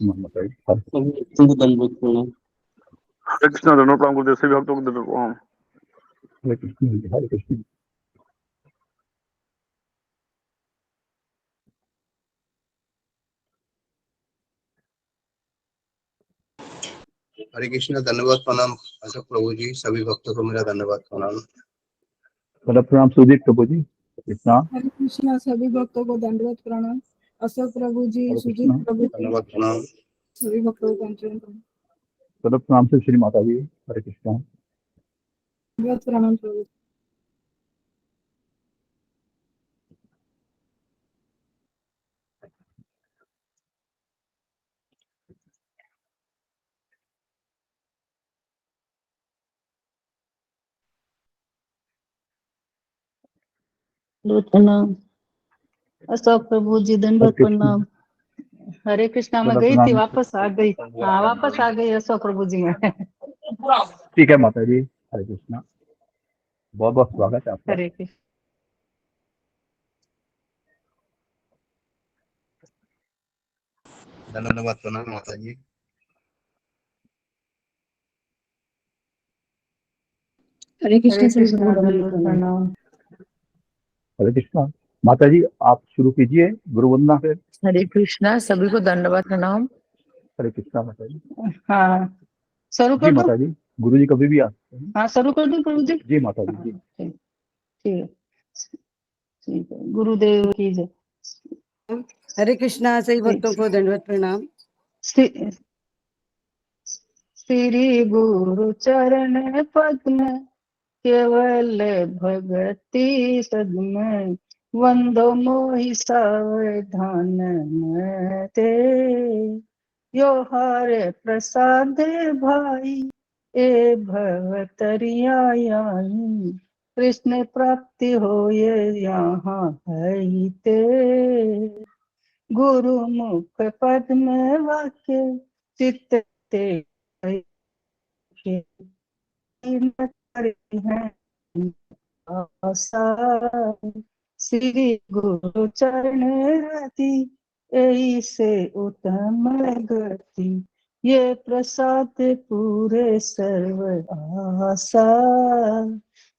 बताइए। हरे कृष्णा दोनों प्रणाम गुरुदेव सभी भक्तों को दंडवत प्रणाम। हरे कृष्ण हरे कृष्ण। हरे कृष्णा धन्यवाद प्रणाम अशोक प्रभु जी, सभी भक्तों को मेरा धन्यवाद प्रणाम। प्रणाम सुदीप प्रभु जी। कृष्णा हरे कृष्णा सभी भक्तों को दंडवत प्रणाम। अशोक प्रभु जी, सुजीत प्रभु धन्यवाद प्रणाम। सभी भक्तों को प्रणाम से श्री माता जी। हरे कृष्णा दंडवत प्रणाम प्रभु। प्रणाम अशोक प्रभु जी, दंडवत प्रणाम। हरे कृष्णा में गई थी, वापस आ गई। हाँ वापस आ गई अशोक प्रभु जी में। ठीक है माता जी। हरे कृष्णा, बहुत बहुत स्वागत है आपका। हरे कृष्ण। धन्यवाद प्रणाम माता जी। हरे कृष्ण प्रणाम। हरे कृष्णा माता जी, आप शुरू कीजिए गुरु वंदना से। हरे कृष्णा सभी को दंडवत प्रणाम। हरे कृष्णा माता जी। हाँ शुरू जी कर दो माता जी, गुरु जी कभी भी आ सकते हैं। हाँ शुरू कर दो प्रभु जी। जी माता जी जी। ठीक है ठीक है, गुरुदेव की जय। हरे कृष्णा सभी भक्तों को दंडवत प्रणाम। श्री गुरु चरण पद्म केवल भगति सद्म वंदो मोहि सावधान ते यो हरे प्रसाद भाई ए भवतरियाई कृष्ण प्राप्ति हो ये यहाँ है ते गुरु मुख पद्म वाक्य चित्त ते श्री गुरु चरण रति ऐसे उत्तम गति ये प्रसाद पूरे सर्व आशा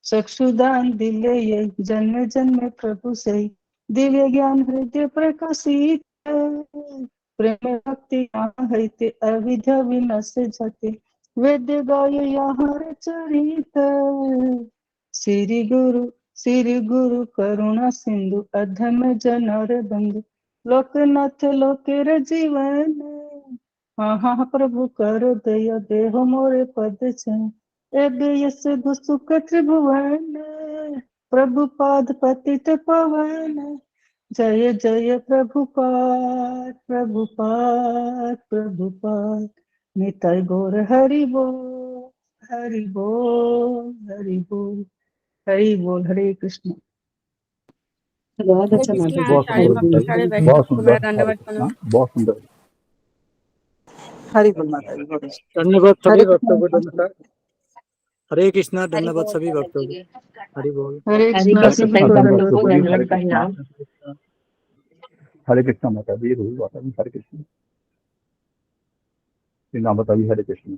चक्षुदान दिले ये जन्म जन्म प्रभु से दिव्य ज्ञान हृदय प्रकाशित प्रेम भक्ति है ते अविध विनश जाते वेद गाय यहाँ चरित श्री गुरु करुणा सिंधु अधम जनर बंधु लोकनाथ लोकेर जीवन हाँ हाँ प्रभु करो दया देहो मोरे पद चन एबे यस दुसुख त्रिभुवन प्रभु पाद पतित पवन जय जय प्रभुपाद प्रभुपाद प्रभुपाद निताय गौर हरि बोल हरि बोल हरि बोल हरि बोल। हरे कृष्ण। बहुत अच्छा माता जी। बहुत सुंदर बहुत सुंदर। हरि बोल माता जी। धन्यवाद सभी भक्तों को धन्यवाद। हरे कृष्णा धन्यवाद सभी भक्तों को। हरि बोल। हरे कृष्णा सभी को दंडवत प्रणाम। हरे कृष्णा माता जी। रोहित माता जी हरे कृष्ण। नाम बताइए। हरे कृष्ण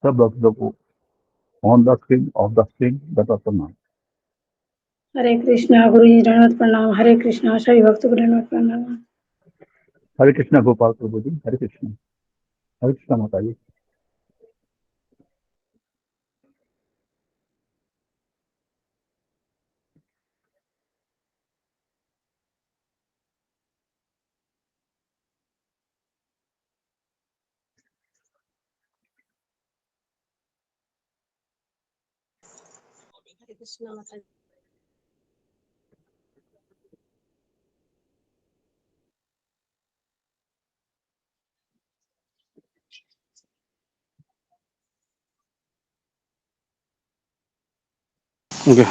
सब भक्तों को on the screen of the screen दंडवत प्रणाम। हरे कृष्णा गुरु जी दंडवत प्रणाम। हरे कृष्णा सभी भक्तों को दंडवत प्रणाम। हरे कृष्णा गोपाल प्रभु जी हरे कृष्ण। हरे कृष्णा माता जी। हरे कृष्णा माता जी।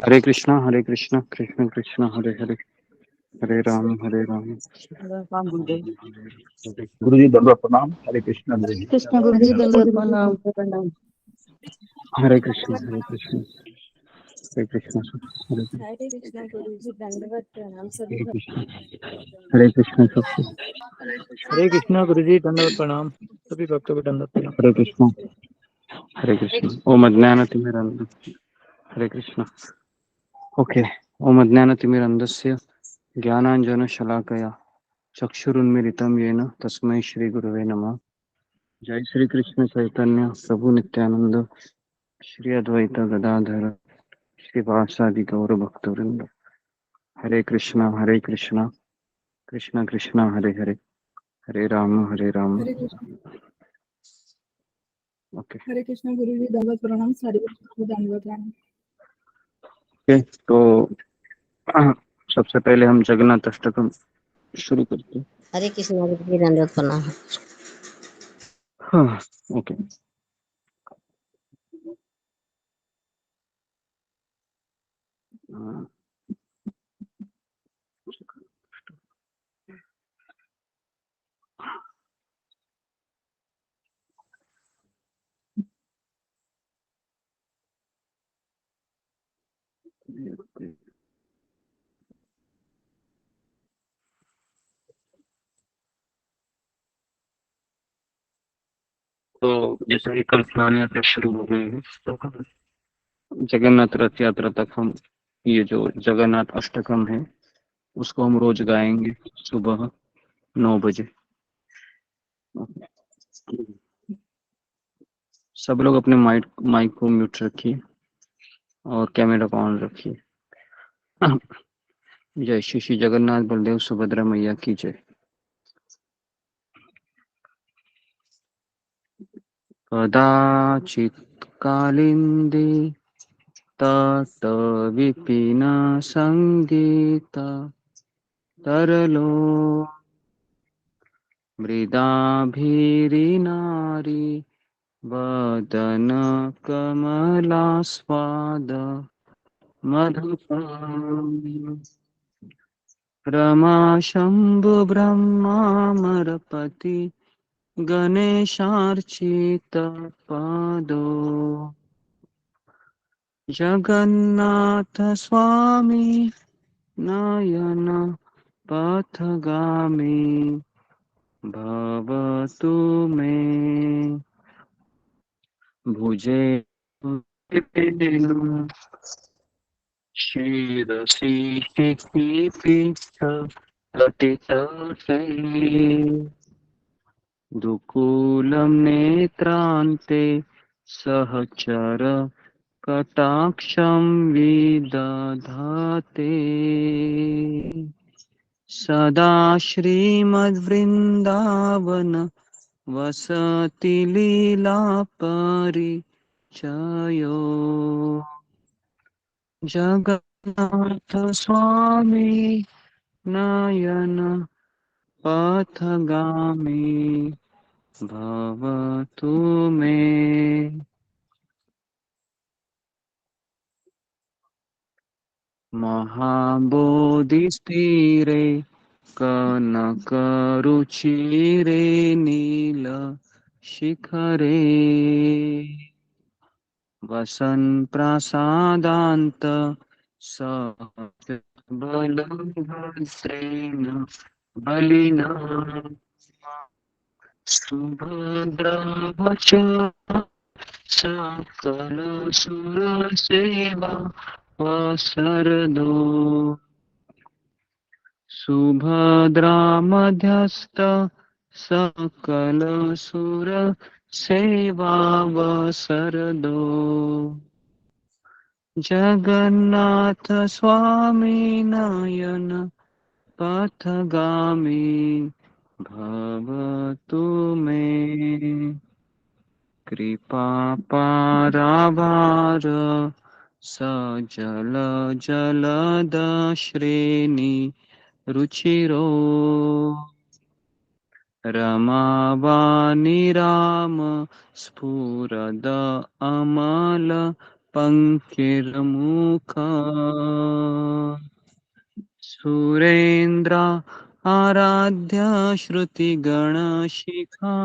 हरे कृष्णा कृष्ण कृष्ण हरे हरे हरे राम गुरु जी दंडवत प्रणाम। हरे कृष्णा गुरु जी। कृष्ण गुरु जी दंडवत प्रणाम। हरे कृष्ण हरे कृष्ण हरे कृष्ण हरे कृष्णा गुरु जी दंडवत प्रणाम सभी हरे कृष्ण हरे कृष्ण सबको हरे कृष्णा गुरु जी दंडवत प्रणाम सभी भक्तों को दंडवत प्रणाम। हरे कृष्ण हरे कृष्ण ओम अज्ञानतिमिरन्धस्य हरे कृष्ण ओके ओम अज्ञानतिमिरन्धस्य ज्ञानाञ्जनशलाकया चक्षुरुन्मीलितं येन तस्मै श्री गुरुवे नमः। जय श्री कृष्ण चैतन्य प्रभु नित्यानंद श्री अद्वैत गदाधर श्रीवासादि गौर भक्तवृंद हरे कृष्णा कृष्ण कृष्ण हरे हरे हरे राम हरे कृष्ण ओके हरे कृष्ण गुरु जी दंडवत प्रणाम सारी भक्तों को दंडवत प्रणाम। ओके तो सबसे पहले हम जगन्नाथ अष्टकम शुरू करते हैं। हरे कृष्ण गुरु जी दंडवत प्रणाम। हाँ ओके तो जैसे ही कल्पना यात्रा शुरू हो गई है तो जगन्नाथ रथ यात्रा तक हम ये जो जगन्नाथ अष्टकम है उसको हम रोज गाएंगे सुबह 9 बजे। सब लोग अपने माइक को म्यूट रखिए और कैमरा को ऑन रखिए। जय श्री श्री जगन्नाथ बलदेव सुभद्रा मैया की जय। कदाचित् कालिंदी तत विपिन संगीत तरलो मृदाभिरिनारी वदन कमलास्वाद मधुपम रमा शंभु ब्रह्मामरपति गणेशार्चित पादो जगन्नाथ स्वामी नयन पथगामी भवतु मे भुजे शिरसि पीठ तटितटे दुकूलं नेत्रान्ते सहचर कटाक्षं विदधाते सदा श्रीमद्वृन्दावन वसति लीला परिचयो जगन्नाथ स्वामी नयन पथगामी भवतु मे महाबोधिस्थिरे कनकरुचिरे नील शिखरे वसन् प्रसादान्त बलभद्रेण बलिना सुभद्रावच सकल सुरसेवा वसरदो सुभद्रा मध्यस्थ सकल सुर सेवा वसरदो जगन्नाथ स्वामी नयन पथगामी भवतु मे कृपा पारावार सजल जलद श्रेणी रुचिरो रमावाणि राम स्फुरद अमल पंकिर्मुख सुरेन्द्र आराध्य श्रुतिगणशिखा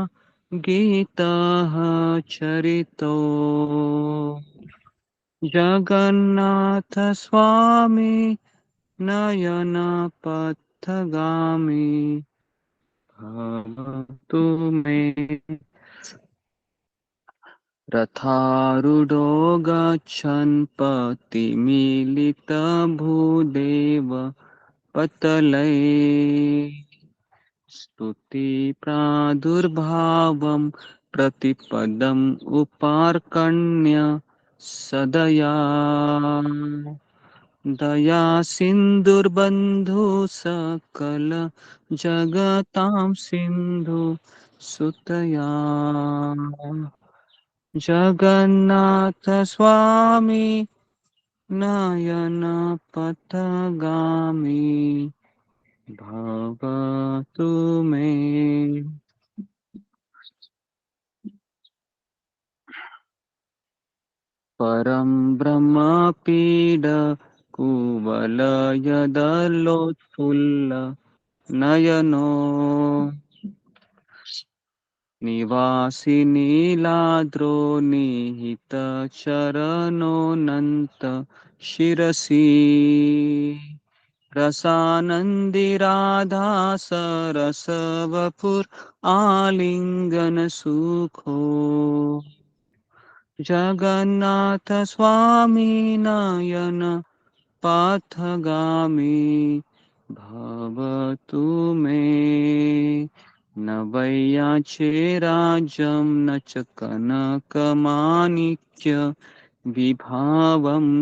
गीतः चरितो जगन्नाथ स्वामी नयन पथगामी भवतु मे। रथारूढो गच्छन् पतिमिलितभूदेव पतले स्तुति प्रादुर्भावं प्रतिपदम् उपार्कण्य सदया दया सिन्धुर्बन्धु सकल जगतां सिन्धु सुतया जगन्नाथ स्वामी नयन पथगामी भवतु मे। परं ब्रह्म पीड कुवलयदलोत्फुल्ल नयनो निवासि नीलाद्रो निहित चरणोऽनन्त शिरसि रसानन्दिराधा सरसवपुर आलिङ्गन सुखो जगन्नाथ स्वामी नयन पथगामी भवतु मे। न वैयाचे राज्यं न च कनकमाणिक्य विभावम्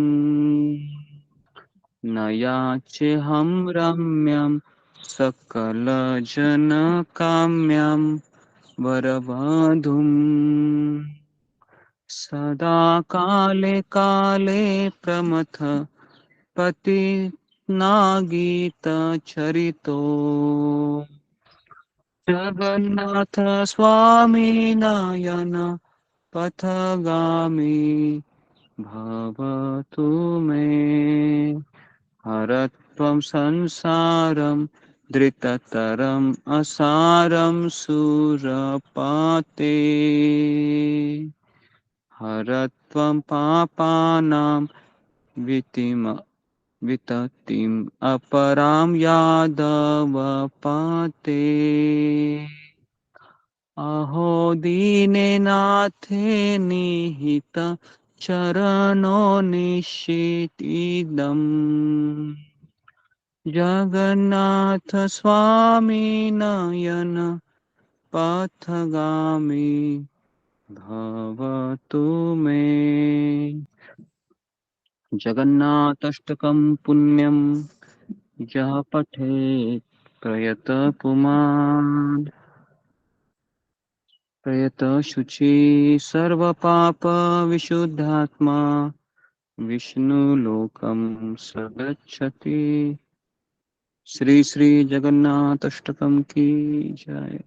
न याचेऽहं रम्यं सकलजनकाम्यं वरवधूम् सदा काले काले प्रमथ पतिनागीत चरितो जगन्नाथ स्वामी नयन पथगामी भवतु मे। हरत्वं संसारं धृततरम् असारं सुरपाते हरत्वं पापानां विततिम् अपरां यादवपाते अहो दीनेनाथे निहित चरणो निशीतिदम् जगन्नाथ स्वामी नयन पथगामी भवतु मे। जगन्नाथाष्टकं पुण्यं यः पठेत् प्रयतपुमान् प्रयतशुचि सर्वपापविशुद्धात्मा विष्णुलोकं स गच्छति। श्री श्री जगन्नाथ अष्टकम की जय।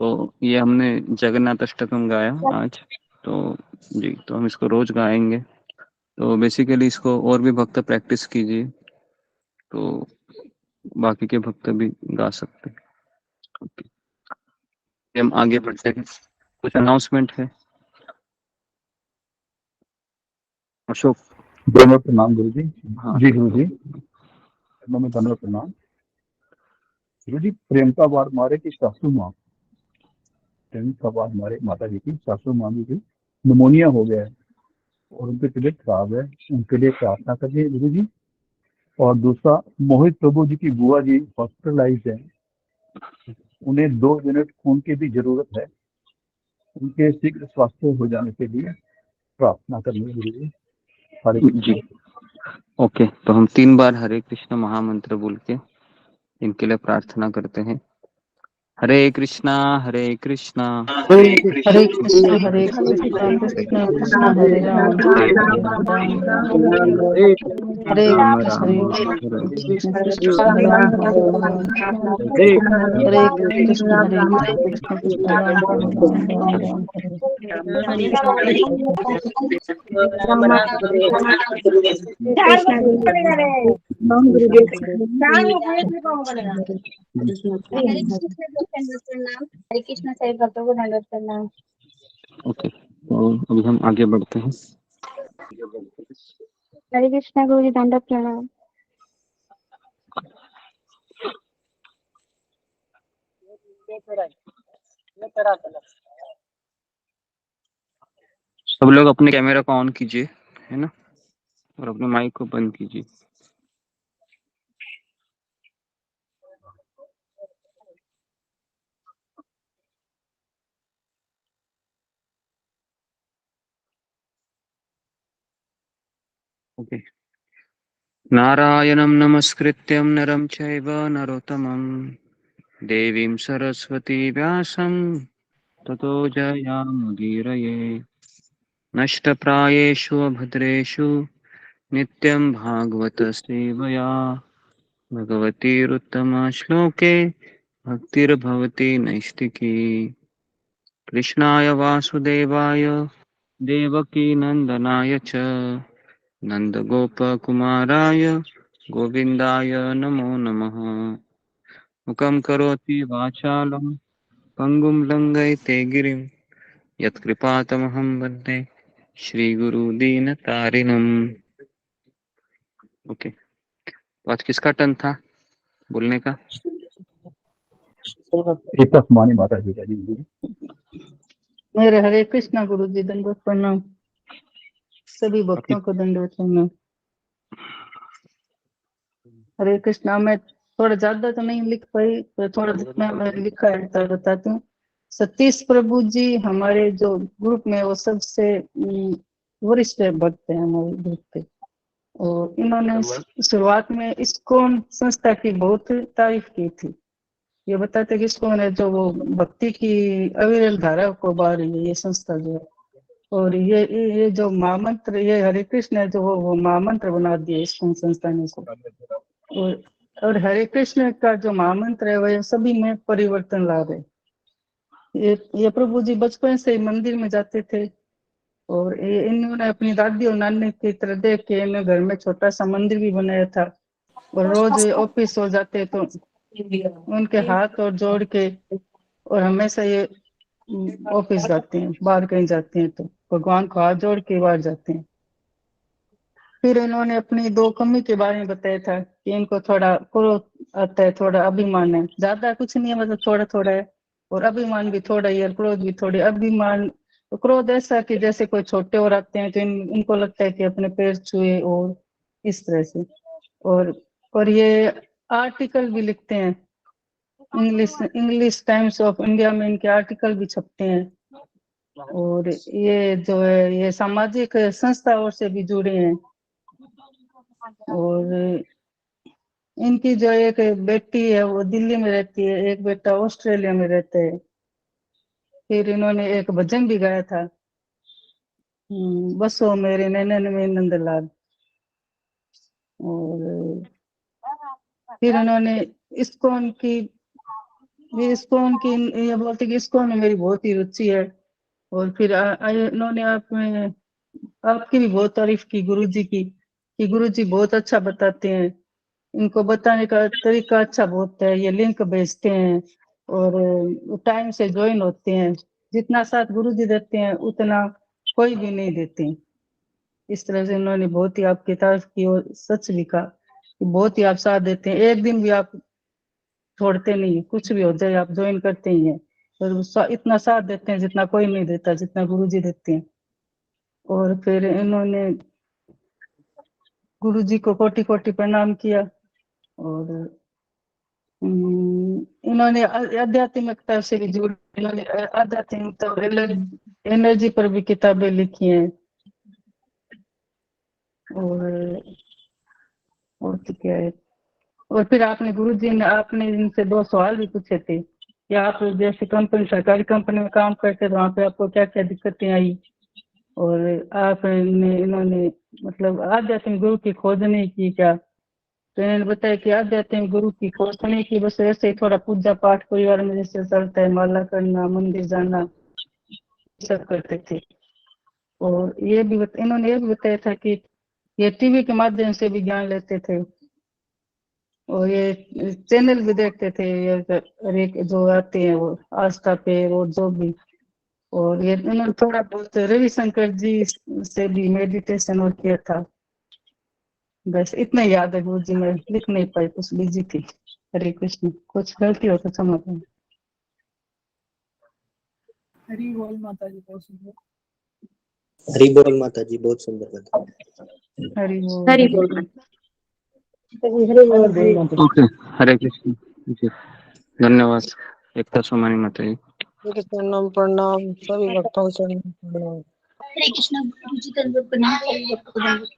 तो ये हमने जगन्नाथ अष्टकम गाया आज, तो जी तो हम इसको रोज गाएंगे। तो बेसिकली इसको और भी भक्त प्रैक्टिस कीजिए तो बाकी के भक्त भी गा सकते हैं। ओके, हम आगे बढ़ते हैं। कुछ अनाउंसमेंट है? अशोक। धन्यवाद प्रणाम गुरु जी। हाँ जी गुरु जी, में धन्यवाद प्रणाम। गुरु जी, प्रियंका बार मारे की सासू माँ, प्रियंका बार मारे माता जी की सासू माँ जी की निमोनिया हो गया है और उनकी तबीयत खराब है, उनके लिए प्रार्थना करिए गुरु जी। और दूसरा, मोहित प्रभु जी की बुआ जी हॉस्पिटलाइज है, उन्हें 2 यूनिट खून की भी जरूरत है, उनके शीघ्र स्वास्थ्य हो जाने के लिए प्रार्थना करनी गुरु जी। हरे जी ओके, तो हम 3 बार हरे कृष्ण महामंत्र बोल के इनके लिए प्रार्थना करते हैं। हरे कृष्णा कृष्णा हरे कृष्णा कृष्णा कृष्णा हरे राम राम राम हरे राम कृष्ण राम कृष्ण कृष्ण राम हरे कृष्ण कृष्ण राम राम कृष्णा गुरु जी। राम गुरु जी। हरे कृष्ण साईं भक्तों को दंडवत प्रणाम। ओके, तो अभी हम आगे बढ़ते हैं। हरे कृष्णा गुरु जी, दंडवत प्रणाम। सब लोग अपने कैमरा को ऑन कीजिए, है ना, और अपने माइक को बंद कीजिए। ओके। नारायणं नमस्कृत्यं नरं चैव नरोत्तमं देवीं सरस्वती व्यासं ततो जयामुदीरये। नष्टप्रायेषु अभद्रेषु नित्यं भागवत सेवया भगवतीरुत्तमा श्लोके भक्तिर्भवति नैष्टिकी। कृष्णाय वासुदेवाय देवकी नंदनाय च नन्दगोपकुमाराय गोविन्दाय नमो नमः। मुखं करोति वाचालं पङ्गुं लङ्घयते गिरिं यत्कृपातमहं वन्दे श्रीगुरुदीनतारिणम्। ओके, तो आज किसका टर्न था बोलने का? एक आसमानी माता जी का जी। मेरे हरे कृष्णा गुरु जी, दंडवत प्रणाम। सभी भक्तों को दंडवत प्रणाम। हरे कृष्णा। मैं थोड़ा ज्यादा तो नहीं लिख पाई, तो थोड़ा जितना मैं लिखा है तो बताती हूँ। सतीश प्रभु जी हमारे जो ग्रुप में वो सबसे वरिष्ठ भक्त है हमारे ग्रुप के, और इन्होंने शुरुआत में इस्कॉन संस्था की बहुत तारीफ की थी। ये बताते कि इस्कॉन है जो वो भक्ति की अविरल धारा को बार रही है ये संस्था जो है, और ये जो महामंत्र, ये हरे कृष्ण है जो वो महामंत्र बना दिए इस्कॉन संस्था ने को। और हरे कृष्ण का जो महामंत्र है वह सभी में परिवर्तन ला रहे। ये प्रभु जी बचपन से मंदिर में जाते थे, और इन्होंने अपनी दादी और नानी की तरह देख के इन्होंने घर में छोटा सा मंदिर भी बनाया था, और रोज ऑफिस हो जाते तो उनके हाथ और जोड़ के, और हमेशा ये ऑफिस जाते हैं, बाहर कहीं जाते हैं तो भगवान को हाथ जोड़ के बाहर जाते हैं। फिर इन्होंने अपनी दो कमी के बारे में बताया था कि इनको थोड़ा क्रोध आता है, थोड़ा अभिमान है, ज्यादा कुछ नहीं है, मतलब थोड़ा थोड़ा है, और अभिमान भी थोड़ा ही है, क्रोध भी थोड़ी। अभिमान तो क्रोध ऐसा कि जैसे कोई छोटे और आते हैं तो इनको लगता है कि अपने पैर छुए, और इस तरह से। और ये आर्टिकल भी लिखते हैं, इंग्लिश टाइम्स ऑफ इंडिया में इनके आर्टिकल भी छपते हैं, और ये जो है ये सामाजिक संस्थाओं से भी जुड़े हैं। और इनकी जो एक बेटी है वो दिल्ली में रहती है, एक बेटा ऑस्ट्रेलिया में रहता है। फिर इन्होंने एक भजन भी गाया था, बसो मेरे नैनन में नंदलाल। और फिर उन्होंने इस्कॉन की ये बोलते कि इस्कॉन में मेरी बहुत ही रुचि है। और फिर इन्होंने आपकी भी बहुत तारीफ की गुरुजी की, कि गुरुजी बहुत अच्छा बताते हैं, इनको बताने का तरीका अच्छा बहुत है, ये लिंक भेजते हैं और टाइम से ज्वाइन होते हैं। जितना साथ गुरुजी देते हैं उतना कोई भी नहीं देते। इस तरह से इन्होंने बहुत ही आपकी तारीफ की, और सच भी कहा कि बहुत ही आप साथ देते हैं, एक दिन भी आप छोड़ते नहीं, कुछ भी हो जाए आप ज्वाइन करते ही हैं, और इतना साथ देते हैं जितना कोई नहीं देता, जितना गुरुजी देते हैं। और फिर इन्होंने गुरुजी को कोटि कोटि प्रणाम किया। और इन्होंने आध्यात्मिकता से भी जुड़, इन्होंने आध्यात्मिकता एनर्जी पर भी किताबें लिखी हैं। और तो क्या है। और फिर गुरुजी ने आपने इनसे 2 सवाल भी पूछे थे कि आप जैसे कंपनी, सरकारी कंपनी में काम करते तो वहाँ पे आपको क्या क्या दिक्कतें आई, और इन्होंने मतलब आध्यात्मिक गुरु की खोज नहीं की क्या। तो इन्होंने बताया कि आध्यात्मिक गुरु की खोज नहीं की, बस ऐसे ही थोड़ा पूजा पाठ परिवार में जैसे चलता है, माला करना, मंदिर जाना, सब करते थे। और इन्होंने ये भी बताया था कि ये टीवी के माध्यम से भी ज्ञान लेते थे, और ये चैनल भी देखते थे, ये जो आते हैं वो आस्था पे, और जो भी और ये उन्होंने थोड़ा बहुत रविशंकर जी से भी मेडिटेशन और किया था। बस इतना याद है गुरु जी, मैं लिख नहीं पाई, कुछ बिजी थी। हरे कृष्ण, कुछ गलती हो तो क्षमा करें। हरी बोल माता जी, बहुत सुंदर। हरी बोल माता जी, बहुत सुंदर कथा। हरि बोल। हरि बोल हरि बोल। ओके, हरे कृष्ण जी, धन्यवाद एकता सोमानी माता जी। प्रणाम प्रणाम सभी भक्तों को चरण प्रणाम। हरे कृष्णा गुरु जी दंडवत प्रणाम, सभी भक्तों को दंडवत।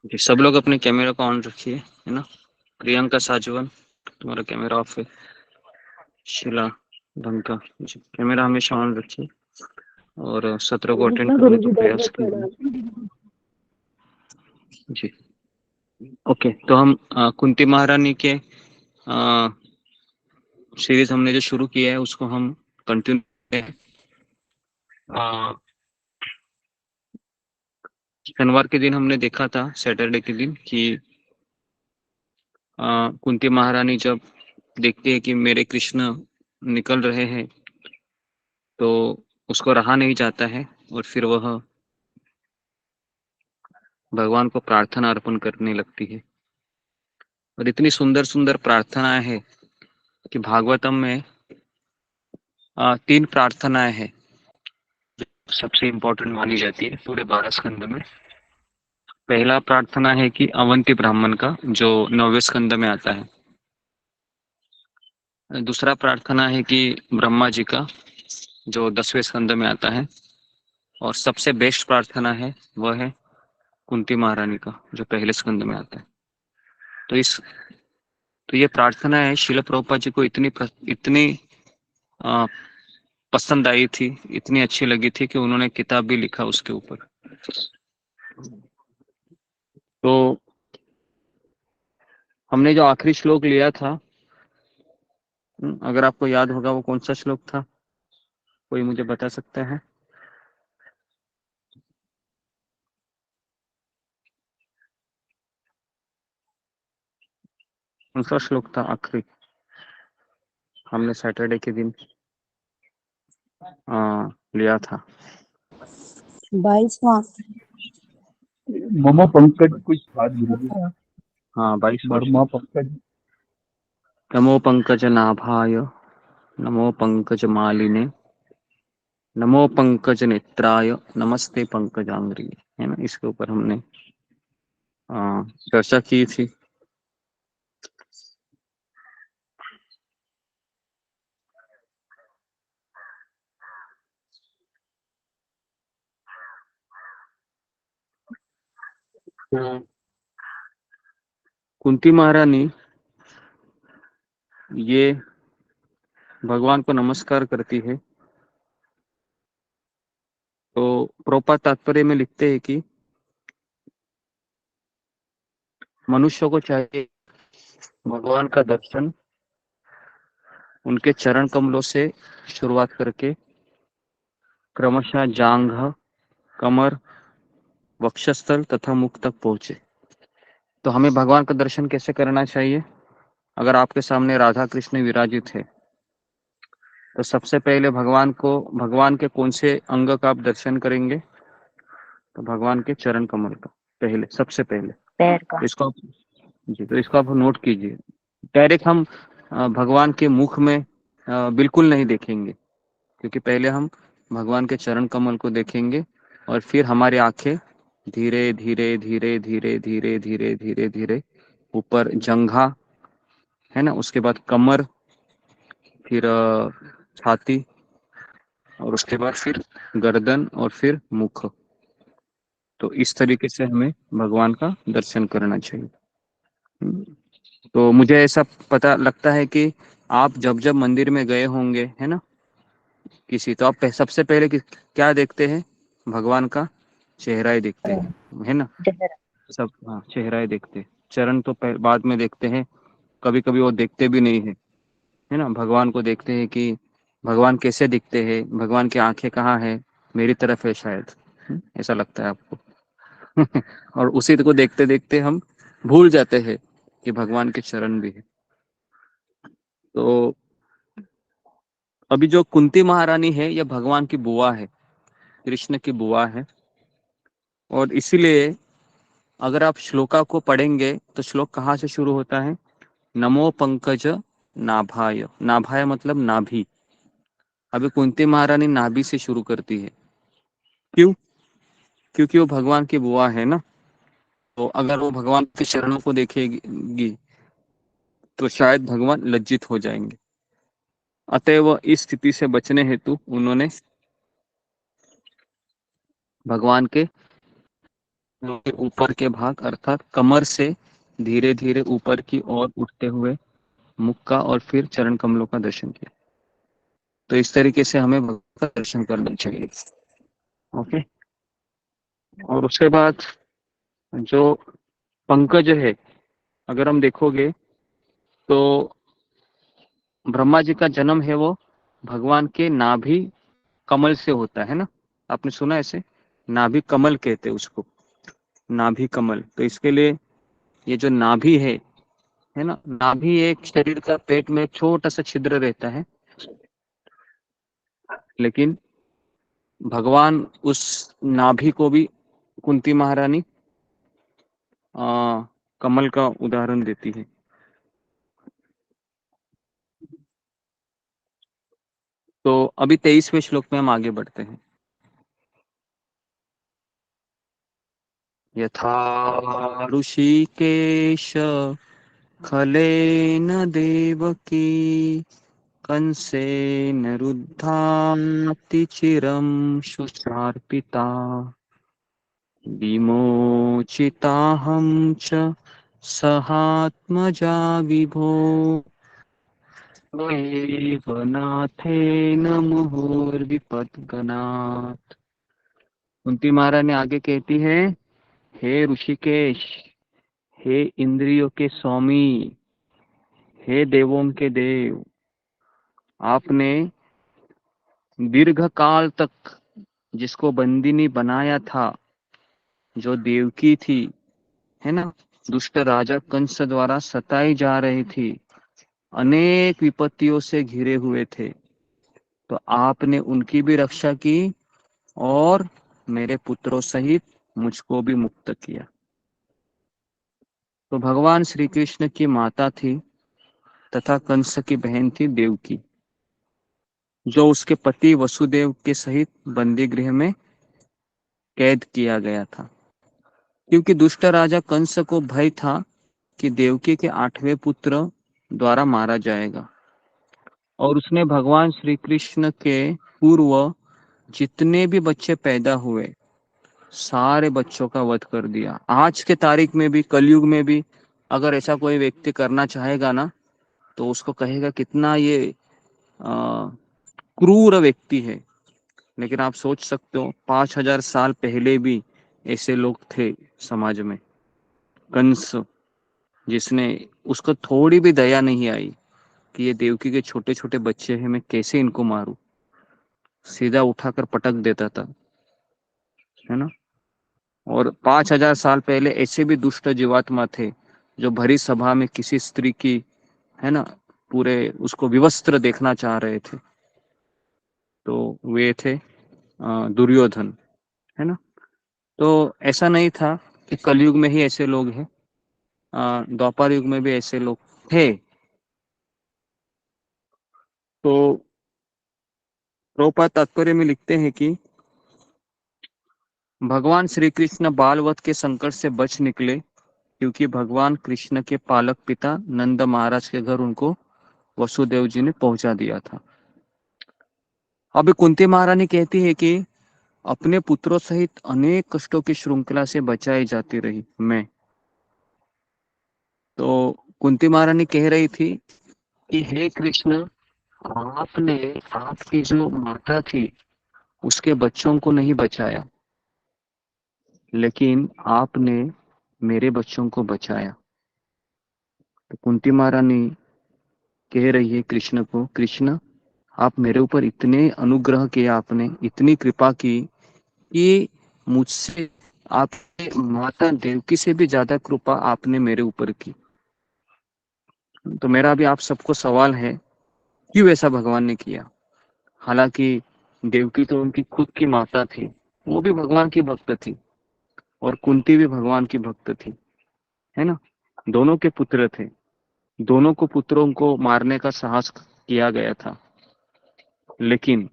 जी, सब लोग अपने कैमरा को ऑन रखिए, है ना। प्रियंका साजवन, तुम्हारा कैमरा ऑफ है। शीला ढंका जी, कैमरा हमेशा ऑन रखिए और सत्र को अटेंड करने का प्रयास कीजिए जी। ओके, तो हम कुंती महारानी के सीरीज हमने जो शुरू किया है उसको हम कंटिन्यू करें। शनिवार के दिन हमने देखा था, सैटरडे के दिन, कि कुंती महारानी जब देखती है कि मेरे कृष्ण निकल रहे हैं तो उसको रहा नहीं जाता है और फिर वह भगवान को प्रार्थना अर्पण करने लगती है। और इतनी सुंदर सुंदर प्रार्थनाएं हैं कि भागवतम में 3 प्रार्थनाएं हैं सबसे इम्पोर्टेंट मानी जाती है पूरे 12 स्कंद में। पहला प्रार्थना है कि अवंती ब्राह्मण का, जो 9वें स्कंद में आता है। दूसरा प्रार्थना है कि ब्रह्मा जी का, जो 10वें स्कंद में आता है। और सबसे बेस्ट प्रार्थना है वह है कुंती महारानी का, जो पहले स्कंद में आता है। तो ये प्रार्थना है शिल प्रभुपाद जी को इतनी आ, पसंद आई थी, इतनी अच्छी लगी थी कि उन्होंने किताब भी लिखा उसके ऊपर। तो हमने जो आखिरी श्लोक लिया था, अगर आपको याद होगा वो कौन सा श्लोक था, कोई मुझे बता सकता है? कौन सा श्लोक था आखिरी हमने सैटरडे के दिन लिया था? 22वां। मम पंकज कुछ बात गुरुजी। हाँ, 22 वर्मा पंकज। नमो पंकज नाभाय, नमो पंकज मालिने, नमो पंकज नेत्राय, नमस्ते पंकजांग्री, है ना। इसके ऊपर हमने चर्चा की थी। कुंती महारानी ये भगवान को नमस्कार करती है। तो प्रभुपाद तात्पर्य में लिखते हैं कि मनुष्य को चाहिए भगवान का दर्शन उनके चरण कमलों से शुरुआत करके क्रमशः जांघ, कमर, वक्षस्थल तथा मुख तक पहुंचे। तो हमें भगवान का दर्शन कैसे करना चाहिए? अगर आपके सामने राधा कृष्ण विराजित है तो सबसे पहले भगवान के कौन से अंग का आप दर्शन करेंगे? तो भगवान के चरण कमल का पहले, सबसे पहले पैर का। इसको तो इसको आप नोट कीजिए। डायरेक्ट हम भगवान के मुख में बिल्कुल नहीं देखेंगे, क्योंकि पहले हम भगवान के चरण कमल को देखेंगे और फिर हमारी आंखें धीरे धीरे धीरे धीरे धीरे धीरे धीरे धीरे ऊपर जंघा, है ना, उसके बाद कमर, फिर छाती, और उसके बाद फिर गर्दन और फिर मुख। तो इस तरीके से हमें भगवान का दर्शन करना चाहिए। तो मुझे ऐसा पता लगता है कि आप जब जब मंदिर में गए होंगे, है ना, तो आप सबसे पहले क्या देखते हैं? भगवान का चेहरा ही देखते हैं, है ना। सब चेहरा ही देखते हैं, चरण तो बाद में देखते हैं। कभी कभी वो देखते भी नहीं है ना। भगवान को देखते हैं कि भगवान कैसे दिखते हैं, भगवान की आंखें कहाँ है, मेरी तरफ है शायद, ऐसा लगता है आपको। और उसी को देखते देखते हम भूल जाते हैं कि भगवान के चरण भी है। तो अभी जो कुंती महारानी है यह भगवान की बुआ है, कृष्ण की बुआ है। और इसीलिए अगर आप श्लोका को पढ़ेंगे तो श्लोक कहाँ से शुरू होता है? नमो पंकज नाभाय। नाभाय मतलब नाभि। अभी कुंती महारानी नाभि से शुरू करती है। क्यों? क्योंकि वो भगवान की बुआ है ना। तो अगर वो भगवान के चरणों को देखेगी तो शायद भगवान लज्जित हो जाएंगे। अतएव इस स्थिति से बचने हेतु उन्होंने भगवान के ऊपर के भाग अर्थात कमर से धीरे धीरे ऊपर की ओर उठते हुए मुख का और फिर चरण कमलों का दर्शन किया। तो इस तरीके से हमें भगवान का दर्शन करना चाहिए। ओके। और उसके बाद जो पंकज है, अगर हम देखोगे तो ब्रह्मा जी का जन्म है वो भगवान के नाभि कमल से होता है ना। आपने सुना ऐसे? नाभि कमल कहते हैं उसको, नाभि कमल। तो इसके लिए ये जो नाभि है ना, नाभि एक शरीर का पेट में छोटा सा छिद्र रहता है, लेकिन भगवान उस नाभि को भी कुंती महारानी कमल का उदाहरण देती है। तो अभी 23वें श्लोक में हम आगे बढ़ते हैं। यथा ऋषिकेश खलेन देवकी कंसेन रुद्धाति चिरं शुचार्पिता विमोचिताहं च सहात्मजा विभो एव नाथेन मुहुर्विपद्गणात्। कुंती महारानी आगे कहती है, हे ऋषिकेश, हे इंद्रियों के स्वामी, हे देवों के देव, आपने दीर्घ काल तक जिसको बंदिनी बनाया था, जो देवकी थी, है ना, दुष्ट राजा कंस द्वारा सताई जा रही थी, अनेक विपत्तियों से घिरे हुए थे, तो आपने उनकी भी रक्षा की और मेरे पुत्रों सहित मुझको भी मुक्त किया। तो भगवान श्री कृष्ण की माता थी तथा कंस की बहन थी देवकी, जो उसके पति वसुदेव के सहित बंदी गृह में कैद किया गया था, क्योंकि दुष्ट राजा कंस को भय था कि देवकी के 8वें पुत्र द्वारा मारा जाएगा, और उसने भगवान श्री कृष्ण के पूर्व जितने भी बच्चे पैदा हुए सारे बच्चों का वध कर दिया। आज के तारीख में भी, कलयुग में भी अगर ऐसा कोई व्यक्ति करना चाहेगा ना, तो उसको कहेगा कितना ये क्रूर व्यक्ति है। लेकिन आप सोच सकते हो 5000 साल पहले भी ऐसे लोग थे समाज में। कंस, जिसने, उसको थोड़ी भी दया नहीं आई कि ये देवकी के छोटे छोटे बच्चे हैं, मैं कैसे इनको मारूं, सीधा उठाकर पटक देता था, है ना। और 5000 साल पहले ऐसे भी दुष्ट जीवात्मा थे जो भरी सभा में किसी स्त्री की, है ना, पूरे उसको विवस्त्र देखना चाह रहे थे, तो वे थे दुर्योधन, है ना। तो ऐसा नहीं था कि कलयुग में ही ऐसे लोग हैं, द्वापर युग में भी ऐसे लोग थे। तो प्रभुपाद तात्पर्य में लिखते हैं कि भगवान श्री कृष्ण बालवध के संकट से बच निकले, क्योंकि भगवान कृष्ण के पालक पिता नंद महाराज के घर उनको वसुदेव जी ने पहुंचा दिया था। अभी कुंती महारानी कहती है कि अपने पुत्रों सहित अनेक कष्टों की श्रृंखला से बचाई जाती रही मैं। तो कुंती महारानी कह रही थी कि हे कृष्ण, आपने आपकी जो माता थी उसके बच्चों को नहीं बचाया, लेकिन आपने मेरे बच्चों को बचाया। तो कुंती महारानी कह रही है कृष्ण को, कृष्ण, आप मेरे ऊपर इतने अनुग्रह किया, आपने इतनी कृपा की कि मुझसे आपने माता देवकी से भी ज्यादा कृपा आपने मेरे ऊपर की। तो मेरा भी आप सबको सवाल है, क्यों ऐसा भगवान ने किया? हालांकि देवकी तो उनकी खुद की माता थी, वो भी भगवान की भक्त थी, और कुंती भी भगवान की भक्त थी, है ना। दोनों के पुत्र थे, दोनों को पुत्रों को मारने का साहस किया गया था, लेकिन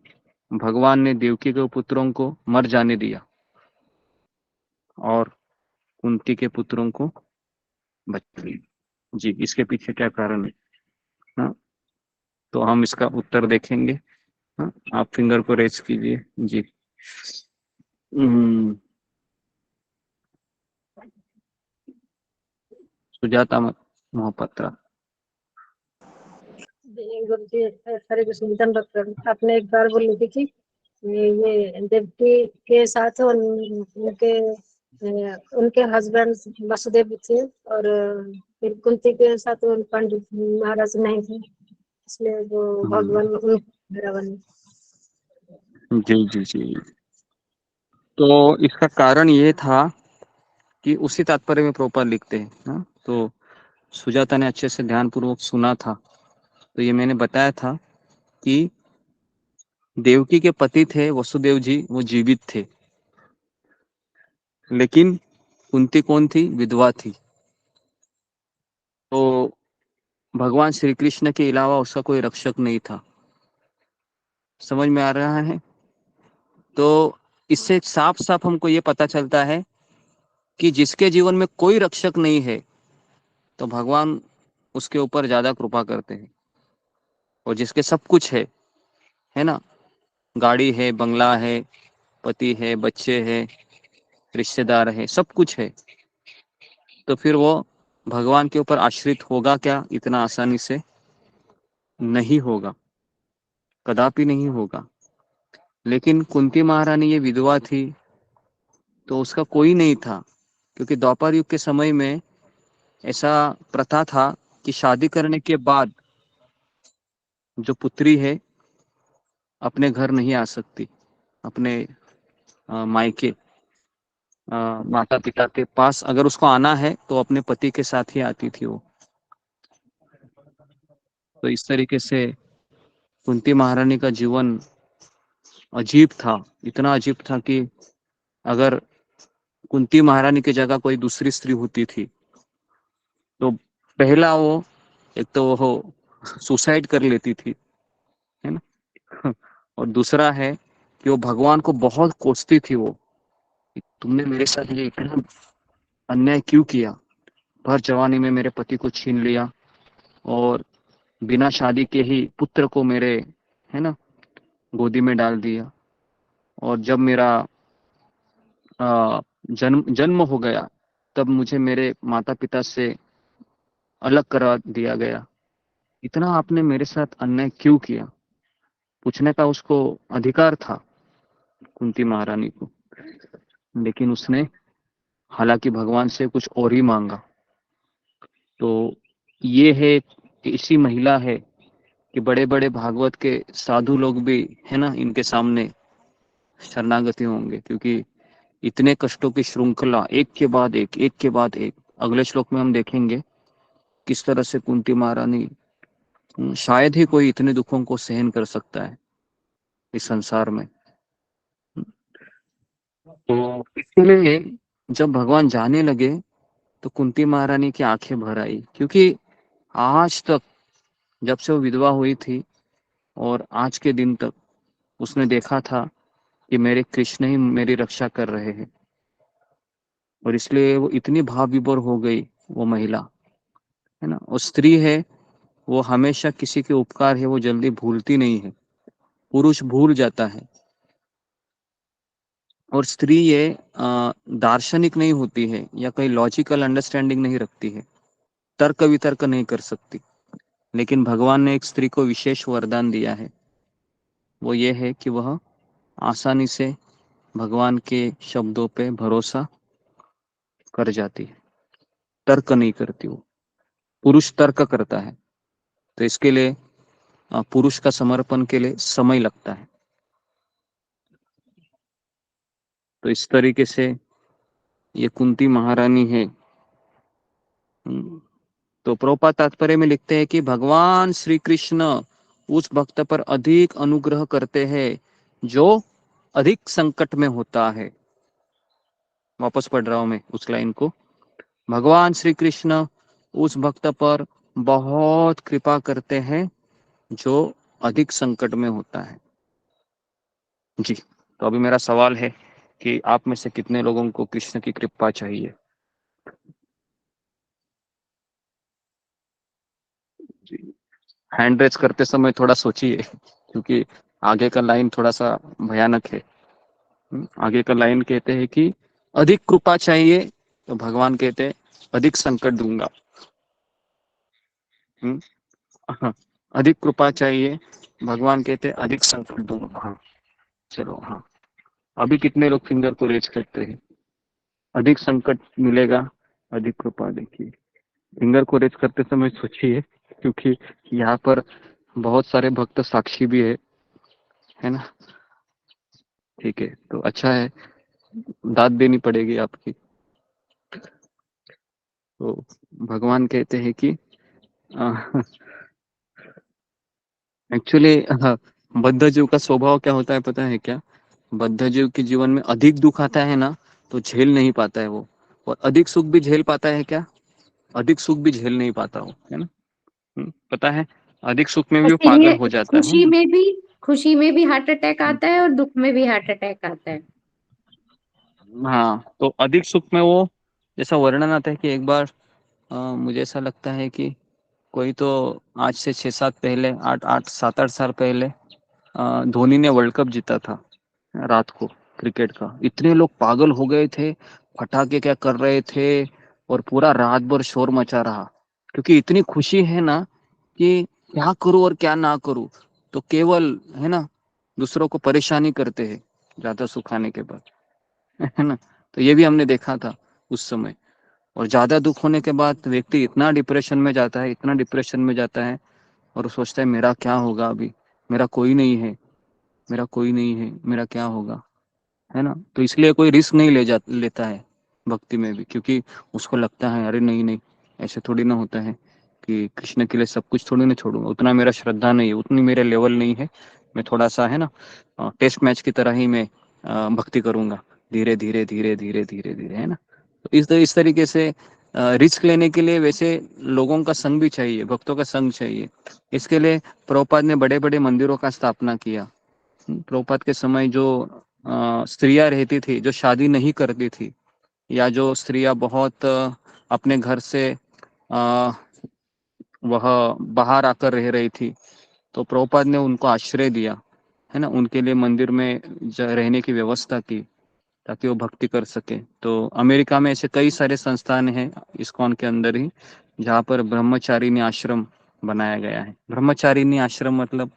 भगवान ने देवकी के पुत्रों को मर जाने दिया और कुंती के पुत्रों को बचा लिया। जी, इसके पीछे क्या कारण है? हाँ, तो हम इसका उत्तर देखेंगे। हाँ, आप फिंगर को रेज कीजिए। जी। सुजाता महापात्रा। गुरु जी हरे कृष्ण धन्यवाद प्रभु। आपने एक बार बोली थी कि ये देवकी के साथ उनके उनके हस्बैंड वसुदेव थे, और फिर कुंती के साथ पंडित महाराज नहीं थे, इसलिए वो भगवान भैरव बने। जी जी जी। तो इसका कारण ये था कि उसी तात्पर्य में प्रभुपाद लिखते हैं। हाँ, तो सुजाता ने अच्छे से ध्यानपूर्वक सुना था। तो ये मैंने बताया था कि देवकी के पति थे वसुदेव जी, वो जीवित थे, लेकिन कुंती कौन थी? विधवा थी। तो भगवान श्री कृष्ण के अलावा उसका कोई रक्षक नहीं था। समझ में आ रहा है? तो इससे साफ साफ हमको ये पता चलता है कि जिसके जीवन में कोई रक्षक नहीं है तो भगवान उसके ऊपर ज्यादा कृपा करते हैं, और जिसके सब कुछ है ना, गाड़ी है, बंगला है, पति है, बच्चे हैं, रिश्तेदार है, सब कुछ है, तो फिर वो भगवान के ऊपर आश्रित होगा क्या? इतना आसानी से नहीं होगा, कदापि नहीं होगा। लेकिन कुंती महारानी ये विधवा थी, तो उसका कोई नहीं था, क्योंकि द्वापर युग के समय में ऐसा प्रथा था कि शादी करने के बाद जो पुत्री है अपने घर नहीं आ सकती, अपने मायके माता पिता के पास अगर उसको आना है तो अपने पति के साथ ही आती थी वो। तो इस तरीके से कुंती महारानी का जीवन अजीब था, इतना अजीब था कि अगर कुंती महारानी की जगह कोई दूसरी स्त्री होती थी तो पहला वो, एक तो वो सुसाइड कर लेती थी, है ना और दूसरा है कि वो भगवान को बहुत कोसती थी वो, तुमने मेरे साथ ये इतना अन्याय क्यों किया? भर जवानी में मेरे पति को छीन लिया और बिना शादी के ही पुत्र को मेरे, है ना, गोदी में डाल दिया, और जब मेरा जन्म जन्म हो गया तब मुझे मेरे माता पिता से अलग करा दिया गया। इतना आपने मेरे साथ अन्याय क्यों किया? पूछने का उसको अधिकार था कुंती महारानी को, लेकिन उसने हालांकि भगवान से कुछ और ही मांगा। तो ये है कि इसी महिला है कि बड़े बड़े भागवत के साधु लोग भी, है ना, इनके सामने शरणागति होंगे, क्योंकि इतने कष्टों की श्रृंखला एक के बाद एक, एक के बाद एक। अगले श्लोक में हम देखेंगे किस तरह से कुंती महारानी, शायद ही कोई इतने दुखों को सहन कर सकता है इस संसार में। तो इसलिए जब भगवान जाने लगे तो कुंती महारानी की आंखें भर आई, क्योंकि आज तक जब से वो विधवा हुई थी और आज के दिन तक उसने देखा था कि मेरे कृष्ण ही मेरी रक्षा कर रहे हैं, और इसलिए वो इतनी भाव विभोर हो गई वो महिला, है ना। और स्त्री है, वो हमेशा किसी के उपकार है वो जल्दी भूलती नहीं है, पुरुष भूल जाता है। और स्त्री ये दार्शनिक नहीं होती है या कोई लॉजिकल अंडरस्टैंडिंग नहीं रखती है, तर्क वितर्क नहीं कर सकती, लेकिन भगवान ने एक स्त्री को विशेष वरदान दिया है, वो ये है कि वह आसानी से भगवान के शब्दों पे भरोसा कर जाती है, तर्क नहीं करती। वो पुरुष तर्क करता है, तो इसके लिए पुरुष का समर्पण के लिए समय लगता है। तो इस तरीके से ये कुंती महारानी है। तो प्रभुपाद तात्पर्य में लिखते हैं कि भगवान श्री कृष्ण उस भक्त पर अधिक अनुग्रह करते हैं जो अधिक संकट में होता है। वापस पढ़ रहा हूं मैं उस लाइन को। भगवान श्री कृष्ण उस भक्त पर बहुत कृपा करते हैं जो अधिक संकट में होता है। जी, तो अभी मेरा सवाल है कि आप में से कितने लोगों को कृष्ण की कृपा चाहिए? जी, हैंड रेज करते समय थोड़ा सोचिए, क्योंकि आगे का लाइन थोड़ा सा भयानक है। आगे का लाइन कहते हैं कि अधिक कृपा चाहिए, तो भगवान कहते हैं अधिक संकट दूंगा। हाँ, अधिक कृपा चाहिए, भगवान कहते हैं अधिक संकट दूंगा। हाँ, चलो, हाँ, अभी कितने लोग फिंगर को रेज करते हैं? अधिक संकट मिलेगा, अधिक कृपा। देखिए, फिंगर को रेज करते समय सोचिए, क्योंकि यहाँ पर बहुत सारे भक्त साक्षी भी है ना? ठीक है, तो अच्छा है, दाद देनी पड़ेगी आपकी। तो भगवान कहते हैं कि एक्चुअली बद्ध जीव का स्वभाव क्या होता है पता है क्या? बद्ध जीव के जीवन में अधिक दुख आता है ना, तो झेल नहीं पाता है वो, और अधिक सुख भी झेल पाता है क्या? अधिक सुख भी झेल नहीं पाता वो, है ना? पता है, अधिक सुख में भी वो पागल हो जाता है। खुशी में भी हार्ट अटैक आता है और दुख में भी हार्ट अटैक आता है। हाँ, तो अधिक सुख में वो, जैसा वर्णन आता है कि एक बार मुझे ऐसा लगता है कि कोई तो आज से 6-7 पहले 7-8 साल पहले धोनी ने वर्ल्ड कप जीता था रात को, क्रिकेट का। इतने लोग पागल हो गए थे, पटाखे क्या कर रहे थे, और पूरा रात भर शोर मचा रहा, क्योंकि इतनी खुशी है ना कि क्या करूं और क्या ना करूं, तो केवल, है ना, दूसरों को परेशानी करते हैं ज्यादा सुख आने के बाद, है ना? तो ये भी हमने देखा था उस समय। और ज्यादा दुख होने के बाद व्यक्ति इतना डिप्रेशन में जाता है, इतना डिप्रेशन में जाता है, और सोचता है मेरा क्या होगा अभी, मेरा कोई नहीं है, मेरा कोई नहीं है, मेरा क्या होगा, है ना? तो इसलिए कोई रिस्क नहीं लेता है भक्ति में भी, क्योंकि उसको लगता है अरे नहीं नहीं, ऐसे थोड़ी ना होता है कि कृष्ण के लिए सब कुछ थोड़ी ना छोड़ूंगा, उतना मेरा श्रद्धा नहीं है, उतनी मेरे लेवल नहीं है, मैं थोड़ा सा, है ना, टेस्ट मैच की तरह ही मैं भक्ति करूंगा, धीरे धीरे धीरे धीरे धीरे धीरे, है ना? तो इस तरीके से रिस्क लेने के लिए वैसे लोगों का संग भी चाहिए, भक्तों का संग चाहिए। इसके लिए प्रभुपाद ने बड़े बड़े मंदिरों का स्थापना किया। प्रभुपाद के समय जो स्त्रियां रहती थी, जो शादी नहीं करती थी, या जो स्त्रियां बहुत अपने घर से वह बाहर आकर रह रही थी, तो प्रभुपाद ने उनको आश्रय दिया, है ना, उनके लिए मंदिर में रहने की व्यवस्था की, ताकि वो भक्ति कर सके। तो अमेरिका में ऐसे कई सारे संस्थान हैं इस्कॉन के अंदर ही, जहाँ पर ब्रह्मचारिणी आश्रम बनाया गया है। ब्रह्मचारिणी आश्रम मतलब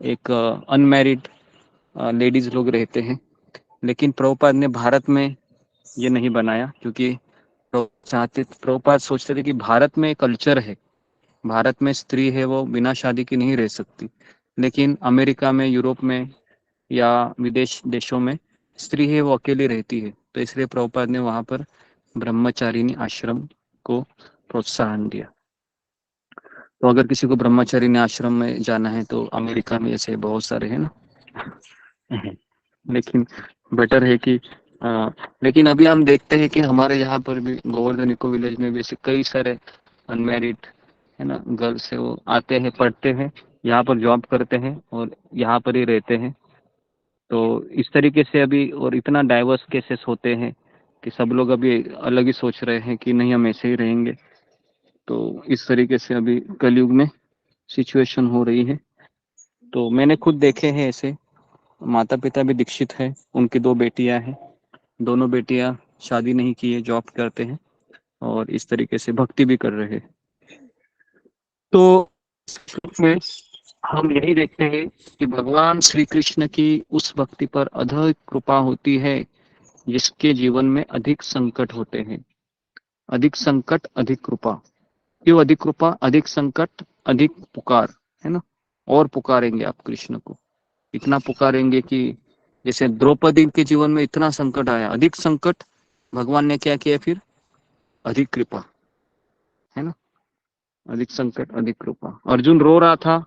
एक अनमैरिड लेडीज लोग रहते हैं, लेकिन प्रभुपाद ने भारत में ये नहीं बनाया, क्योंकि प्रभुपाद सोचते थे कि भारत में कल्चर है, भारत में स्त्री है वो बिना शादी की नहीं रह सकती, लेकिन अमेरिका में, यूरोप में, या विदेश देशों में स्त्री है वो अकेली रहती है, तो इसलिए प्रभुपाद ने वहां पर ब्रह्मचारिणी आश्रम को प्रोत्साहन दिया। तो अगर किसी को ब्रह्मचारिणी आश्रम में जाना है तो अमेरिका में ऐसे बहुत सारे हैं ना, लेकिन बेटर है कि लेकिन अभी हम देखते हैं कि हमारे यहाँ पर भी गोवर्धन इको विलेज में भी ऐसे कई सारे अनमैरिड, है ना, गर्ल्स है, वो आते हैं, पढ़ते हैं, यहाँ पर जॉब करते हैं और यहाँ पर ही रहते हैं। तो इस तरीके से अभी, और इतना डाइवर्स केसेस होते हैं कि सब लोग अभी अलग ही सोच रहे हैं कि नहीं हम ऐसे ही रहेंगे। तो इस तरीके से अभी कलयुग में सिचुएशन हो रही है। तो मैंने खुद देखे हैं ऐसे, माता पिता भी दीक्षित है, उनकी 2 बेटियां हैं, दोनों बेटियां शादी नहीं की है, जॉब करते हैं और इस तरीके से भक्ति भी कर रहे हैं। तो में हम यही देखते हैं कि भगवान श्री कृष्ण की उस भक्ति पर अधिक कृपा होती है जिसके जीवन में अधिक संकट होते हैं। अधिक संकट, अधिक कृपा। क्यों अधिक कृपा, अधिक संकट, अधिक पुकार, है ना? और पुकारेंगे आप कृष्ण को, इतना पुकारेंगे कि जैसे द्रौपदी के जीवन में इतना संकट आया, अधिक संकट, भगवान ने क्या किया फिर? अधिक कृपा, है ना? अधिक संकट, अधिक कृपा। अर्जुन रो रहा था,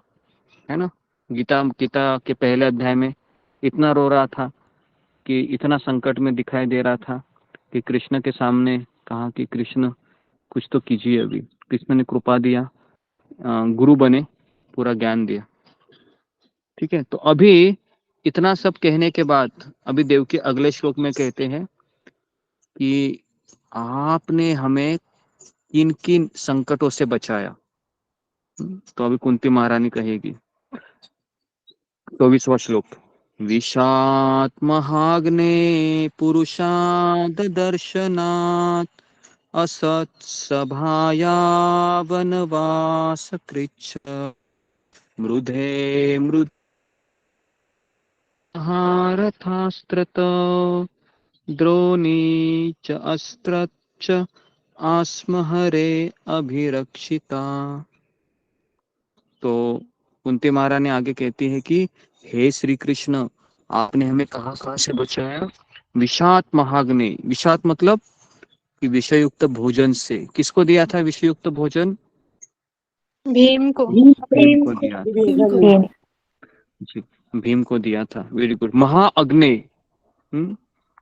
है ना, गीता गीता के पहले अध्याय में इतना रो रहा था कि इतना संकट में दिखाई दे रहा था कि कृष्ण के सामने कहा कि कृष्ण कुछ तो कीजिए। अभी कृष्ण ने कृपा दिया, गुरु बने, पूरा ज्ञान दिया। ठीक है, तो अभी इतना सब कहने के बाद अभी देवकी अगले श्लोक में कहते हैं कि आपने हमें किन किन संकटों से बचाया। तो अभी कुंती महारानी कहेगी 24वां श्लोक, विषात् महाग्ने पुरुषाद दर्शनात् असत् सभाया वनवास कृच्छ मृधे मृद हारथास्त्रत द्रोणी च अस्त्र च आस्महरे अभिरक्षिता। तो कुंती महारानी आगे कहती है कि हे श्री कृष्ण, आपने हमें कहाँ कहाँ से बचाया। विषात महाग्नि, विषात मतलब कि विषयुक्त भोजन से। किसको दिया था विषयुक्त भोजन? भीम को। भीम को दिया था जी, भीम को दिया था। Very good. महाअग्नि,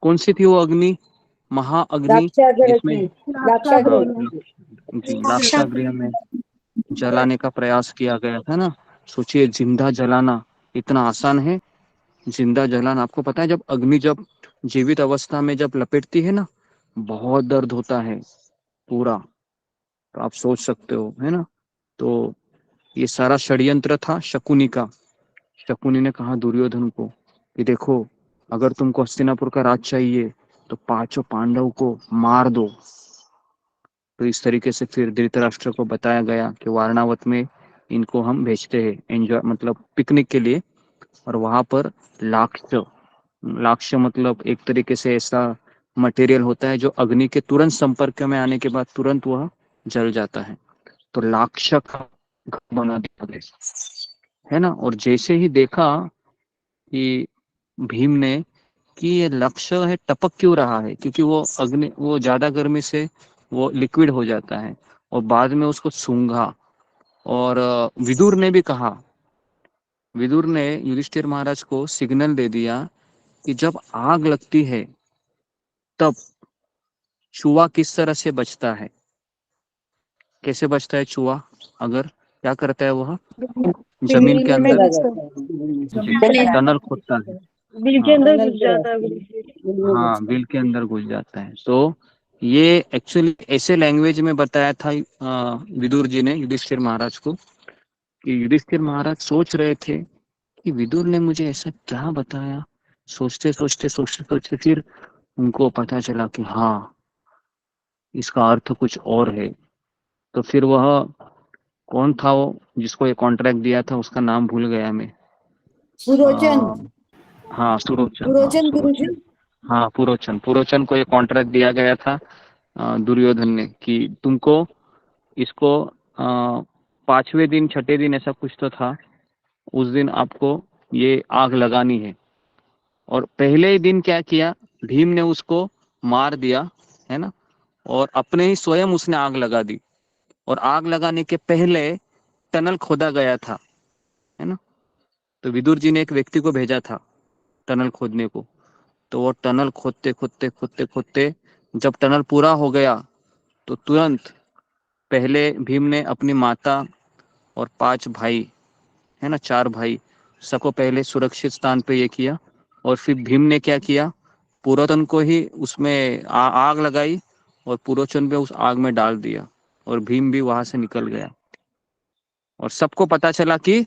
कौन सी थी वो अग्नि? महाअग्नि, जिसमें जी लाक्षागृह में जलाने का प्रयास किया गया था ना। सोचिए, जिंदा जलाना इतना आसान है? जिंदा जलाना, आपको पता है जब अग्नि जब जीवित अवस्था में जब लपेटती है ना, बहुत दर्द होता है पूरा। तो आप सोच सकते हो, है ना। तो ये सारा षड्यंत्र था शकुनी का। शकुनी ने कहा दुर्योधन को कि देखो, अगर तुमको हस्तिनापुर का राज चाहिए तो पांचों पांडव को मार दो। तो इस तरीके से फिर धृतराष्ट्र को बताया गया कि वारणावत में इनको हम भेजते हैं एंजॉय मतलब पिकनिक के लिए। और वहां पर लाक्ष, लाक्ष मतलब एक तरीके से ऐसा मटेरियल होता है जो अग्नि के तुरंत संपर्क में आने के बाद तुरंत वह जल जाता है। तो लाक्ष का घर बना दिया गया, है ना। और जैसे ही देखा कि भीम ने कि ये लक्ष्य है टपक क्यों रहा है, क्योंकि वो अग्नि, वो ज्यादा गर्मी से वो लिक्विड हो जाता है। और बाद में उसको सूंघा। और विदुर ने भी कहा, विदुर ने युधिष्ठिर महाराज को सिग्नल दे दिया कि जब आग लगती है तब चूहा किस तरह से बचता है। कैसे बचता है चूहा? अगर क्या करता है वह जमीन के अंदर जी टनल खोदता है। बिल के हाँ अंदर घुस जाता है। हाँ, बिल के अंदर घुस जाता है। तो ये एक्चुअली ऐसे लैंग्वेज में बताया था विदुर जी ने युधिष्ठिर महाराज को, कि युधिष्ठिर महाराज सोच रहे थे कि विदुर ने मुझे ऐसा क्या बताया। सोचते सोचते सोचते सोचते फिर उनको पता चला कि हाँ, इसका अर्थ कुछ और है। तो फिर वह कौन था वो जिसको ये कॉन्ट्रैक्ट दिया था, उसका नाम भूल गया मैं। हाँ सुरोचन, हाँ पुरोचन, पुरोचन को ये कॉन्ट्रैक्ट दिया गया था दुर्योधन ने कि तुमको इसको 5वें दिन 6ठे दिन ऐसा कुछ तो था, उस दिन आपको ये आग लगानी है। और पहले ही दिन क्या किया, भीम ने उसको मार दिया, है ना। और अपने ही स्वयं उसने आग लगा दी। और आग लगाने के पहले टनल खोदा गया था, है ना। तो विदुर जी ने एक व्यक्ति को भेजा था टनल खोदने को। तो वो टनल खोदते खोदते खोदते खोदते जब टनल पूरा हो गया तो तुरंत पहले भीम ने अपनी माता और 5 भाई, है ना 4 भाई, सबको पहले सुरक्षित स्थान पे ये किया। और फिर भीम ने क्या किया, पुरोचन को ही उसमें आग लगाई और पुरोचन पे उस आग में डाल दिया। और भीम भी वहां से निकल गया। और सबको पता चला कि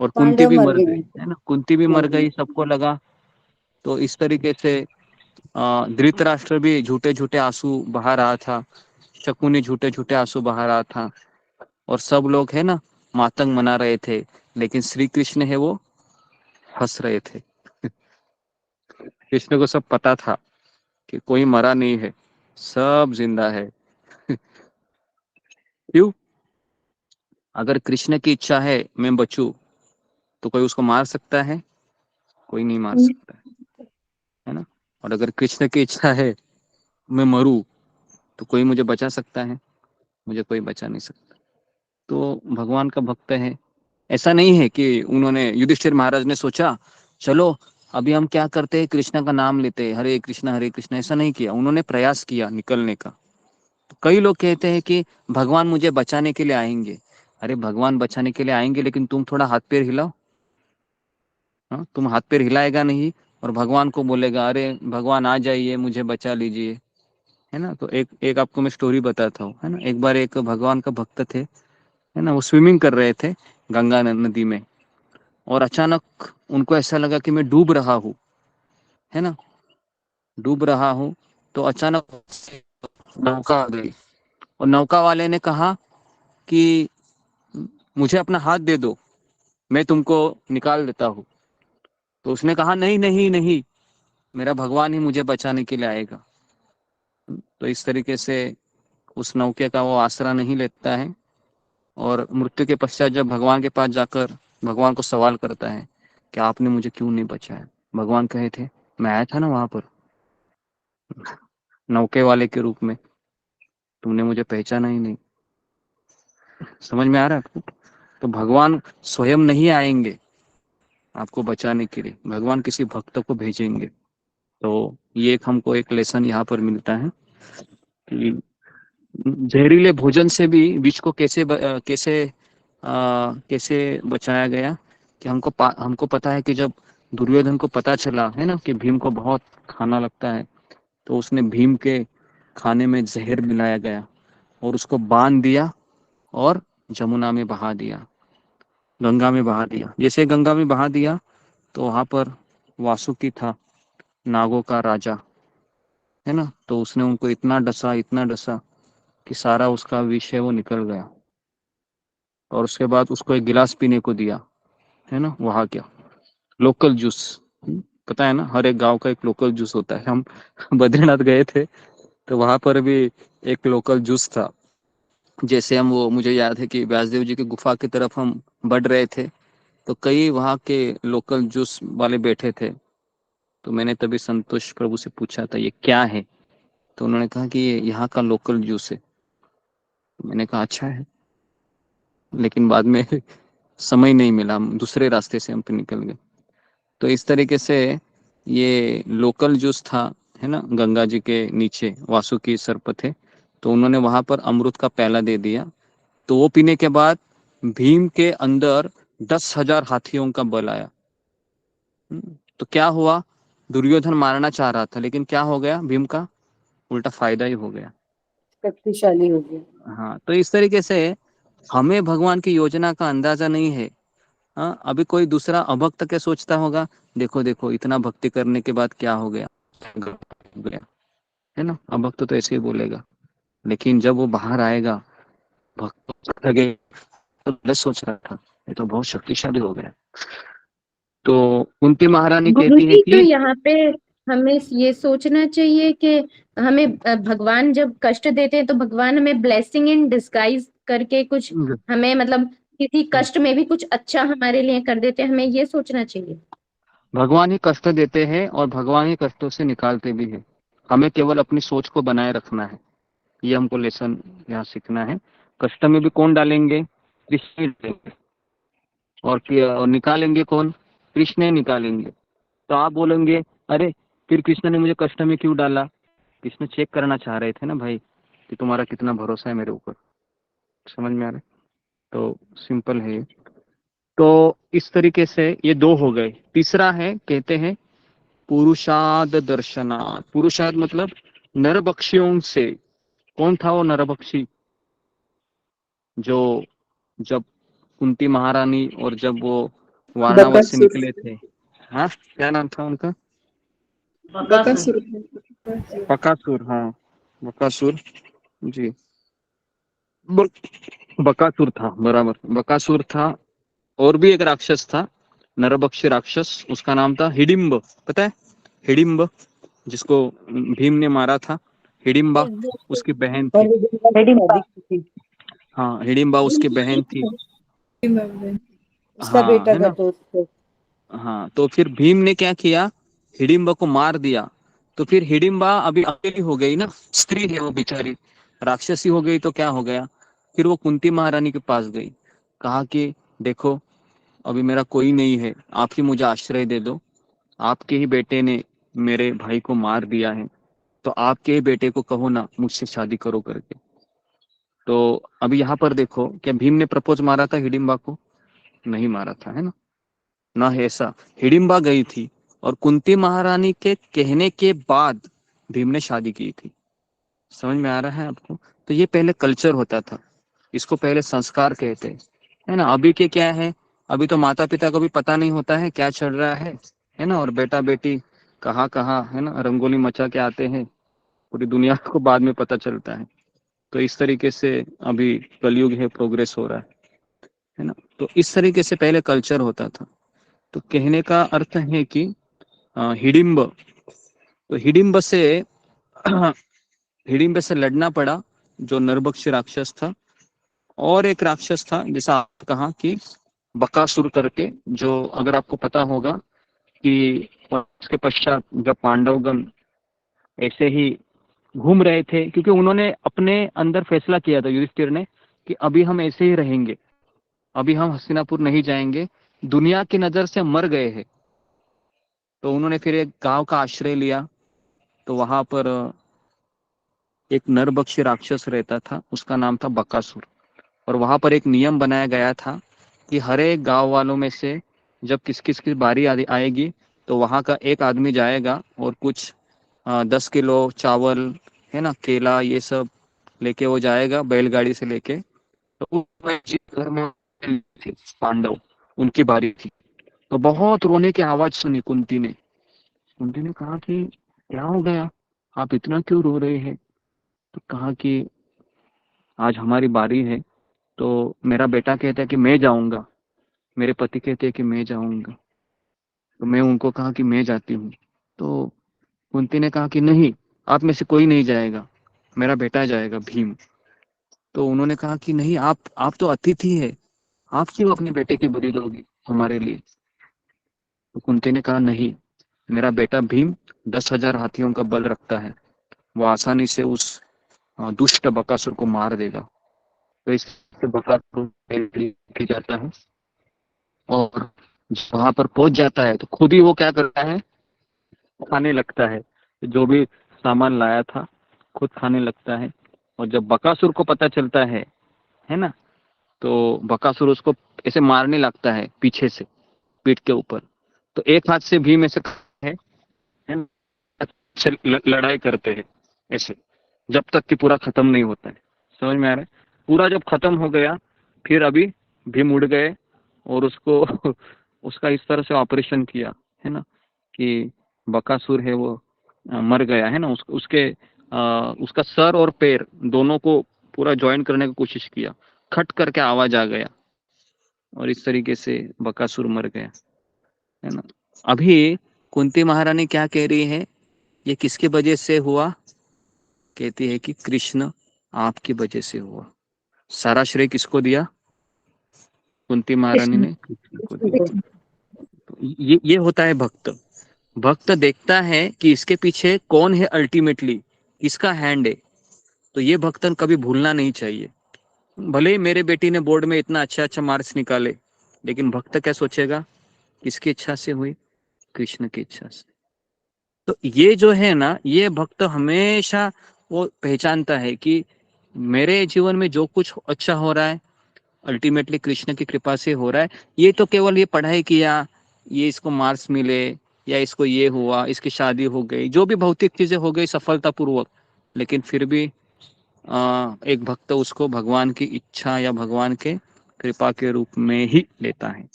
और कुंती भी मर गई, है ना, कुंती भी मर गई, सबको लगा। तो इस तरीके से धृतराष्ट्र भी झूठे झूठे आंसू बहा रहा था, शकुनी झूठे झूठे आंसू बहा रहा था। और सब लोग है ना मातंग मना रहे थे, लेकिन श्री कृष्ण है वो हंस रहे थे। कृष्ण को सब पता था कि कोई मरा नहीं है, सब जिंदा है। क्यों? अगर कृष्ण की इच्छा है मैं बचूं तो कोई उसको मार सकता है? कोई नहीं मार सकता है ना। और अगर कृष्ण की इच्छा है मैं मरूं तो कोई मुझे बचा सकता है? मुझे कोई बचा नहीं सकता। तो भगवान का भक्त है। ऐसा नहीं है कि उन्होंने, युधिष्ठिर महाराज ने सोचा चलो अभी हम क्या करते हैं, कृष्णा का नाम लेते हैं, हरे कृष्णा, ऐसा नहीं किया। उन्होंने प्रयास किया निकलने का। तो कई लोग कहते हैं कि भगवान मुझे बचाने के लिए आएंगे। अरे भगवान बचाने के लिए आएंगे, लेकिन तुम थोड़ा हाथ पैर हिलाओ। हाँ, तुम हाथ पैर हिलाएगा नहीं और भगवान को बोलेगा अरे भगवान आ जाइए, मुझे बचा लीजिए, है ना। तो एक आपको मैं स्टोरी बताता हूँ, है ना। एक बार एक भगवान का भक्त थे, है ना, वो स्विमिंग कर रहे थे गंगा नदी में, और अचानक उनको ऐसा लगा कि मैं डूब रहा हूँ, है ना, डूब रहा हूँ। तो अचानक नौका आ गई, और नौका वाले ने कहा कि मुझे अपना हाथ दे दो, मैं तुमको निकाल देता हूँ। तो उसने कहा नहीं नहीं नहीं, मेरा भगवान ही मुझे बचाने के लिए आएगा। तो इस तरीके से उस नौके का वो आसरा नहीं लेता है, और मृत्यु के पश्चात जब भगवान के पास जाकर भगवान को सवाल करता है कि आपने मुझे क्यों नहीं बचाया, भगवान कहे थे मैं आया था ना वहां पर नौके वाले के रूप में, तुमने मुझे पहचाना ही नहीं। समझ में आ रहा है आपको? तो भगवान स्वयं नहीं आएंगे आपको बचाने के लिए, भगवान किसी भक्त को भेजेंगे। तो ये एक हमको एक लेसन यहाँ पर मिलता है कि जहरीले भोजन से भी विष को कैसे बचाया गया। कि हमको पता है कि जब दुर्योधन को पता चला, है ना, कि भीम को बहुत खाना लगता है, तो उसने भीम के खाने में जहर मिलाया गया और उसको बांध दिया और जमुना में बहा दिया, गंगा में बहा दिया। जैसे गंगा में बहा दिया तो वहां पर वासुकी था, नागों का राजा, है ना। तो उसने उनको इतना डसा कि सारा उसका विष है वो निकल गया, और उसके बाद उसको एक गिलास पीने को दिया, है ना। वहाँ क्या लोकल जूस, पता है ना, हर एक गांव का एक लोकल जूस होता है। हम बद्रीनाथ गए थे तो वहां पर भी एक लोकल जूस था। जैसे हम वो, मुझे याद है कि व्यासदेव जी की गुफा की तरफ हम बढ़ रहे थे, तो कई वहाँ के लोकल जूस वाले बैठे थे। तो मैंने तभी संतोष प्रभु से पूछा था ये क्या है, तो उन्होंने कहा कि ये यहाँ का लोकल जूस है। मैंने कहा अच्छा है, लेकिन बाद में समय नहीं मिला, हम दूसरे रास्ते से हम पे निकल गए। तो इस तरीके से ये लोकल जूस था, है ना, गंगा जी के नीचे वासुकी सर्प थे, तो उन्होंने वहां पर अमृत का प्याला दे दिया। तो वो पीने के बाद भीम के अंदर 10,000 हाथियों का बल आया। तो क्या हुआ, दुर्योधन मारना चाह रहा था, लेकिन क्या हो गया, भीम का उल्टा फायदा ही हो गया, शक्तिशाली हो गया। हाँ। तो इस तरीके से हमें भगवान की योजना का अंदाजा नहीं है। हाँ, अभी कोई दूसरा अभक्त क्या सोचता होगा, देखो देखो इतना भक्ति करने के बाद क्या हो गया, हो गया, है ना। अभक्त तो ऐसे ही बोलेगा, लेकिन जब वो बाहर आएगा भक्त लगे तो गलत सोच रहा था, ये तो बहुत शक्तिशाली हो गया। तो कुंती महारानी कहती है गुरुजी तो कि यहाँ पे हमें ये सोचना चाहिए कि हमें भगवान जब कष्ट देते हैं तो भगवान हमें ब्लेसिंग इन डिस्गाइज करके कुछ हमें मतलब किसी कष्ट में भी कुछ अच्छा हमारे लिए कर देते हैं, हमें ये सोचना चाहिए। भगवान ही कष्ट देते हैं और भगवान ही कष्टों से निकालते भी हैं। हमें केवल अपनी सोच को बनाए रखना है, ये हमको लेसन यहाँ सीखना है। कष्ट में भी कौन डालेंगे, कृष्ण डालेंगे, और निकालेंगे कौन, कृष्ण ही निकालेंगे। तो आप बोलेंगे अरे फिर कृष्ण ने मुझे कष्ट में क्यों डाला, कृष्ण चेक करना चाह रहे थे ना भाई कि तुम्हारा कितना भरोसा है मेरे ऊपर। समझ में आ रहा है? तो सिंपल है। तो इस तरीके से ये दो हो गए। तीसरा है, कहते हैं पुरुषाद दर्शनात्। पुरुषाद मतलब नरभक्षियों से। कौन था वो नरभक्षी, जो जब कुंती महारानी और जब वो वाराणसी से निकले थे, हाँ क्या नाम था उनका, बकासुर, हाँ बकासुर जी, बकासुर था, बराबर बकासुर था। और भी एक राक्षस था, नरभक्षी राक्षस, उसका नाम था हिडिंब। पता है हिडिंब, जिसको भीम ने मारा था, हिडिंबा उसकी बहन थी। हाँ हिडिंबा उसकी बहन थी, उसका हाँ बेटा है था ना। तो उसको हाँ तो फिर भीम ने क्या किया, हिडिंबा को मार दिया। तो फिर हिडिंबा अभी अकेली हो गई ना, स्त्री है वो बेचारी, राक्षसी हो गई तो क्या हो गया, फिर वो कुंती महारानी के पास गई, कहा कि देखो अभी मेरा कोई नहीं है, आप ही मुझे आश्रय दे दो, आपके ही बेटे ने मेरे भाई को मार दिया है, तो आपके ही बेटे को कहो ना मुझसे शादी करो करके। तो अभी यहाँ पर देखो, क्या भीम ने प्रपोज मारा था हिडिंबा को? नहीं मारा था, है ना, ना है ऐसा। हिडिंबा गई थी और कुंती महारानी के कहने के बाद भीम ने शादी की थी। समझ में आ रहा है आपको? तो ये पहले कल्चर होता था, इसको पहले संस्कार कहते हैं, है ना। अभी के क्या है, अभी तो माता पिता को भी पता नहीं होता है क्या चल रहा है ना, और बेटा बेटी कहाँ कहाँ, है ना, रंगोली मचा के आते हैं, पूरी दुनिया को बाद में पता चलता है। तो इस तरीके से अभी कलयुग है, प्रोग्रेस हो रहा है ना। तो इस तरीके से पहले कल्चर होता था। तो कहने का अर्थ है कि हिडिंब, तो हिडिंब से हिडिंब से लड़ना पड़ा, जो नरभक्षी राक्षस था। और एक राक्षस था, जैसा आप कहा कि बकासुर करके, जो अगर आपको पता होगा कि उसके पश्चात जब पांडवगण ऐसे ही घूम रहे थे, क्योंकि उन्होंने अपने अंदर फैसला किया था युधिष्ठिर ने कि अभी हम ऐसे ही रहेंगे, अभी हम हस्तिनापुर नहीं जाएंगे, दुनिया की नजर से मर गए हैं। तो उन्होंने फिर एक गांव का आश्रय लिया। तो वहां पर एक नरभक्षी राक्षस रहता था, उसका नाम था बकासुर। और वहां पर एक नियम बनाया गया था कि हर एक गांव वालों में से जब किस किस की बारी आएगी, तो वहां का एक आदमी जाएगा और कुछ 10 किलो चावल, है ना, केला, ये सब लेके वो जाएगा बैलगाड़ी से लेके। तो जिस घर में थे पांडव, उनकी बारी थी। तो बहुत रोने की आवाज सुनी कुंती ने। कुंती ने कहा कि क्या हो गया, आप इतना क्यों रो रहे हैं? तो कहा कि आज हमारी बारी है, तो मेरा बेटा कहता है कि मैं जाऊंगा, मेरे पति कहते हैं कि मैं जाऊंगा। तो मैं उनको कहा कि मैं जाती हूँ। तो कुंती ने कहा कि नहीं, आप में से कोई नहीं जाएगा, मेरा बेटा जाएगा, भीम। तो उन्होंने कहा कि नहीं, आप तो अतिथि है, आप क्यों अपने बेटे की बलि दोगी हमारे लिए? तो कुंती ने कहा नहीं, मेरा बेटा भीम 10,000 हाथियों का बल रखता है, वो आसानी से उस दुष्ट बकासुर को मार देगा। तो इससे बकासुर लेके जाता है और वहां पर पहुंच जाता है तो खुद ही वो क्या करता है, खाने लगता है, जो भी सामान लाया था खुद खाने लगता है। और जब बकासुर को पता चलता है ना, तो बकासुर उसको ऐसे मारने लगता है पीछे से, पीठ के ऊपर। तो एक हाथ से भीम ऐसे है ना, से लड़ाई करते हैं ऐसे, जब तक कि पूरा खत्म नहीं होता है। समझ में आ रहा है? पूरा जब खत्म हो गया, फिर अभी भीम उड़ गए और उसको उसका इस तरह से ऑपरेशन किया, है ना, कि बकासुर है वो मर गया, है ना। उसका सर और पैर दोनों को पूरा ज्वाइन करने की कोशिश किया, खट करके आवाज आ गया, और इस तरीके से बकासुर मर गया, है ना। अभी कुंती महारानी क्या कह रही है, ये किसकी वजह से हुआ? कहती है कि कृष्ण आपकी वजह से हुआ। सारा श्रेय किसको दिया? कुंती महारानी ने कृष्ण को दिया। तो ये होता है भक्त। भक्त देखता है कि इसके पीछे कौन है, अल्टीमेटली किसका हैंड है। तो ये भक्तन कभी भूलना नहीं चाहिए। भले ही मेरे बेटी ने बोर्ड में इतना अच्छा अच्छा मार्क्स निकाले, लेकिन भक्त क्या सोचेगा, किसकी इच्छा से हुई? कृष्ण की इच्छा से। तो ये जो है ना, ये भक्त हमेशा वो पहचानता है कि मेरे जीवन में जो कुछ अच्छा हो रहा है अल्टीमेटली कृष्ण की कृपा से हो रहा है। ये तो केवल ये पढ़ाई किया, ये इसको मार्क्स मिले, या इसको ये हुआ, इसकी शादी हो गई, जो भी भौतिक चीजें हो गई सफलतापूर्वक, लेकिन फिर भी एक भक्त उसको भगवान की इच्छा या भगवान के कृपा के रूप में ही लेता है।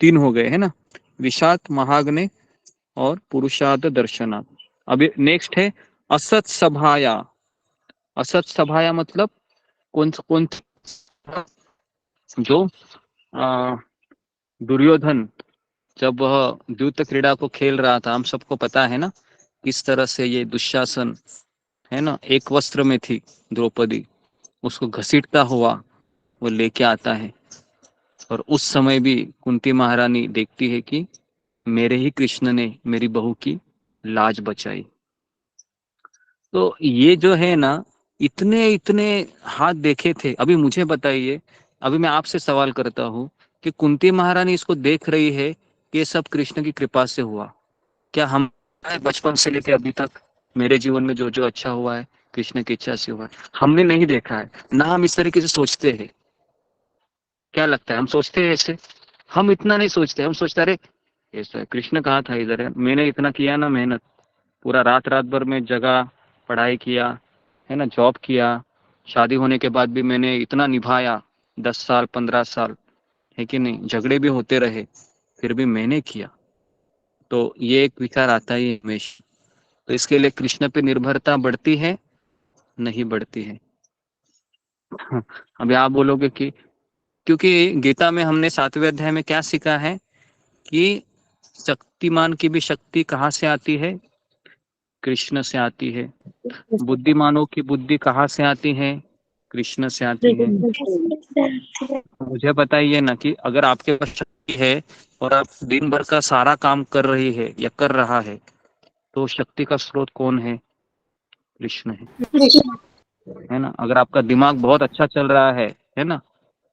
3 हो गए, है ना, विषाद, महाग्ने और पुरुषार्थ दर्शनात्। अभी नेक्स्ट है असत सभाया। असत सभाया मतलब कौन जो दुर्योधन जब वह द्यूत क्रीड़ा को खेल रहा था, हम सबको पता है ना किस तरह से ये दुशासन, है ना, एक वस्त्र में थी द्रौपदी, उसको घसीटता हुआ वो लेके आता है। और उस समय भी कुंती महारानी देखती है कि मेरे ही कृष्ण ने मेरी बहू की लाज बचाई। तो ये जो है ना, इतने इतने हाथ देखे थे। अभी मुझे बताइए, अभी मैं आपसे सवाल करता हूँ कि कुंती महारानी इसको देख रही है कि ये सब कृष्ण की कृपा से हुआ। क्या हम बचपन से लेकर अभी तक मेरे जीवन में जो जो अच्छा हुआ है कृष्ण की इच्छा से हुआ है? हमने नहीं देखा है, ना हम इस तरीके से सोचते हैं। क्या लगता है, हम सोचते हैं ऐसे? हम इतना नहीं सोचते। हम सोचते अरे ऐसा है, कृष्ण कहाँ था, इधर है। मैंने इतना किया ना मेहनत, पूरा रात रात भर में जगा, पढ़ाई किया, है ना, जॉब किया, शादी होने के बाद भी मैंने इतना निभाया, 10 साल 15 साल, है कि नहीं, झगड़े भी होते रहे, फिर भी मैंने किया। तो ये एक विचार आता है हमेशा। तो इसके लिए कृष्ण पे निर्भरता बढ़ती है, नहीं बढ़ती है? अभी आप बोलोगे कि क्योंकि गीता में हमने 7वें अध्याय में क्या सीखा है कि शक्तिमान की भी शक्ति कहाँ से आती है? कृष्ण से आती है। बुद्धिमानों की बुद्धि कहाँ से आती है? कृष्ण से आती है। मुझे बताइए ना कि अगर आपके पास शक्ति है और आप दिन भर का सारा काम कर रही है या कर रहा है, तो शक्ति का स्रोत कौन है? कृष्ण है ना। अगर आपका दिमाग बहुत अच्छा चल रहा है ना,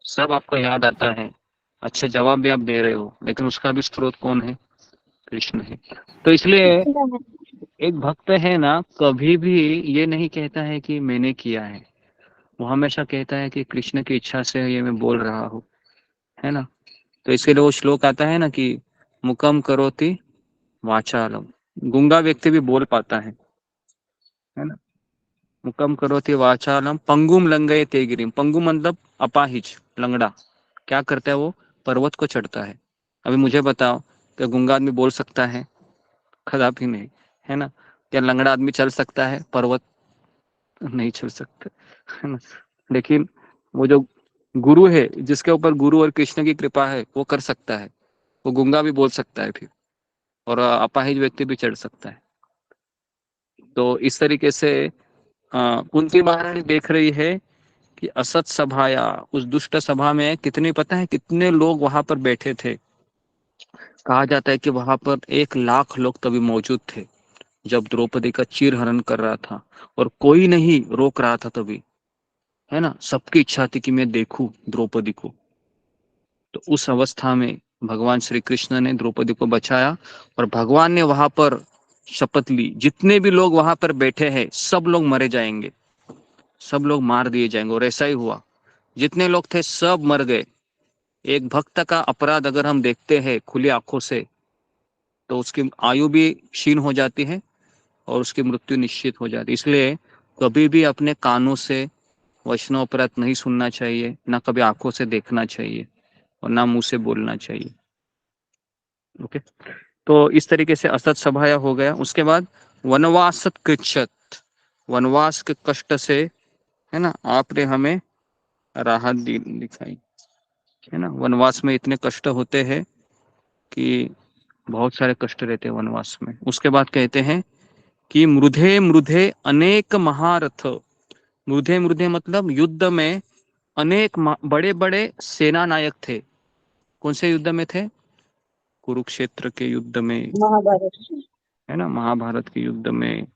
सब आपको याद आता है, अच्छे जवाब भी आप दे रहे हो, लेकिन उसका भी स्रोत कौन है? कृष्ण है। तो इसलिए एक भक्त है ना, कभी भी ये नहीं कहता है कि मैंने किया है, वो हमेशा कहता है कि कृष्ण की इच्छा से ये मैं बोल रहा हूँ, है ना। तो इसके लिए वो श्लोक आता है ना कि मुकम करोति वाचालम, गूंगा व्यक्ति भी बोल पाता है ना। मुकम करोति वाचालम पंगुम लंगये ते गिरिम। पंगु मतलब अपाहिज, लंगड़ा। क्या करता है वो? पर्वत को चढ़ता है। अभी मुझे बताओ, क्या गूंगा आदमी बोल सकता है? कदापि नहीं, है ना। क्या लंगड़ा आदमी चल सकता है पर्वत? नहीं चल सकता, है ना। लेकिन वो जो गुरु है, जिसके ऊपर गुरु और कृष्ण की कृपा है, वो कर सकता है। वो गूंगा भी बोल सकता है फिर, और अपाहिज व्यक्ति भी चढ़ सकता है। तो इस तरीके से कुंती महारानी देख रही है कि असत सभाया, उस दुष्ट सभा में कितने, पता है कितने लोग वहां पर बैठे थे? कहा जाता है कि वहां पर 1 लाख लोग तभी मौजूद थे जब द्रौपदी का चीर हरण कर रहा था, और कोई नहीं रोक रहा था तभी, है ना। सबकी इच्छा थी कि मैं देखूं द्रौपदी को। तो उस अवस्था में भगवान श्री कृष्ण ने द्रौपदी को बचाया, और भगवान ने वहां पर शपथ ली, जितने भी लोग वहां पर बैठे हैं सब लोग मरे जाएंगे, सब लोग मार दिए जाएंगे। और ऐसा ही हुआ, जितने लोग थे सब मर गए। एक भक्त का अपराध अगर हम देखते हैं खुली आंखों से, तो उसकी आयु भी क्षीण हो जाती है और उसकी मृत्यु निश्चित हो जाती है। इसलिए कभी भी अपने कानों से वैष्णव नहीं सुनना चाहिए, ना कभी आंखों से देखना चाहिए, और ना मुंह से बोलना चाहिए। ओके। तो इस तरीके से असत सभाया हो गया। उसके बाद वनवासत कृच्छत, वनवास के कष्ट से, है ना, आपने हमें राहत दिखाई, है ना। वनवास में इतने कष्ट होते हैं कि बहुत सारे कष्ट रहते हैं वनवास में। उसके बाद कहते हैं कि मृधे मृधे अनेक महारथ। मृधे मृधे मतलब युद्ध में अनेक बड़े बड़े सेना नायक थे। कौन से युद्ध में थे? कुरुक्षेत्र के युद्ध में, महाभारत। है ना, महाभारत के युद्ध में।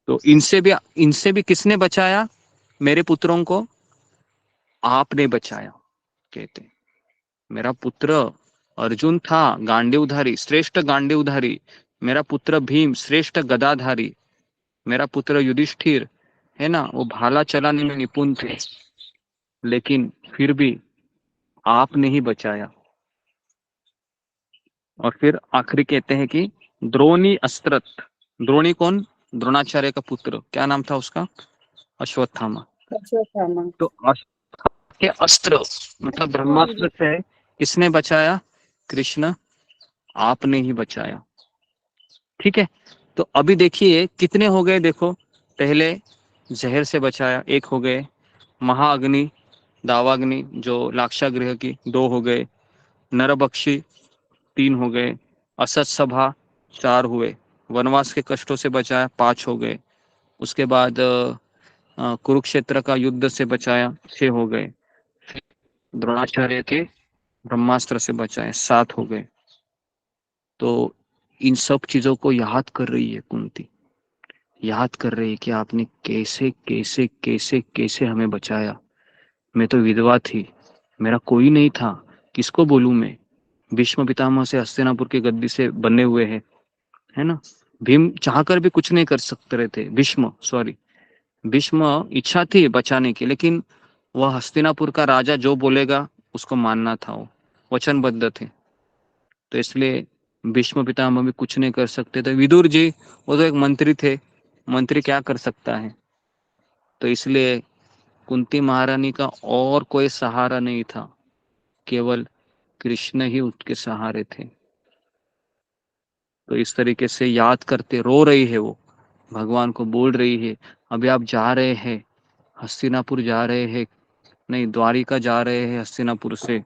तो इनसे भी किसने बचाया मेरे पुत्रों को? आपने बचाया। कहते मेरा पुत्र अर्जुन था गांडीवधारी, श्रेष्ठ गांडीवधारी। मेरा पुत्र भीम श्रेष्ठ गदाधारी। मेरा पुत्र युधिष्ठिर, है ना, वो भाला चलाने में निपुण थे, लेकिन फिर भी आपने ही बचाया। और फिर आखिरी कहते हैं कि द्रोणी अस्त्रत। द्रोणी कौन? द्रोणाचार्य का पुत्र। क्या नाम था उसका? अश्वत्थामा। तो के अस्त्र मतलब ब्रह्मास्त्र से किसने बचाया? कृष्ण, आपने ही बचाया। ठीक है। तो अभी देखिए कितने हो गए, देखो। पहले जहर से बचाया, 1 हो गए। महाअग्नि, दावाग्नि जो लाक्षागृह की, 2 हो गए। नरबक्षी 3 हो गए। असत सभा 4 हुए। वनवास के कष्टों से बचाया, 5 हो गए। उसके बाद कुरुक्षेत्र का युद्ध से बचाया, 6 हो गए। द्रोणाचार्य के ब्रह्मास्त्र से बचाए, 7 हो गए। तो इन सब चीजों को याद कर रही है कुंती। याद कर रही कि आपने कैसे कैसे कैसे कैसे हमें बचाया। मैं तो विधवा थी, मेरा कोई नहीं था, किसको बोलूं मैं। भीष्म पितामह से हस्तिनापुर की गद्दी से बने हुए हैं, है ना। भीम चाहकर भी कुछ नहीं कर सकते रहे थे, भीष्म इच्छा थी बचाने की, लेकिन वह हस्तिनापुर का राजा जो बोलेगा उसको मानना था, वो वचनबद्ध थे। तो इसलिए भीष्म पितामह भी कुछ नहीं कर सकते थे। विदुर जी वो तो एक मंत्री थे, मंत्री क्या कर सकता है। तो इसलिए कुंती महारानी का और कोई सहारा नहीं था, केवल कृष्ण ही उसके सहारे थे। तो इस तरीके से याद करते रो रही है वो, भगवान को बोल रही है, अभी आप जा रहे हैं, हस्तिनापुर जा रहे हैं, नहीं द्वारिका जा रहे हैं हस्तिनापुर से,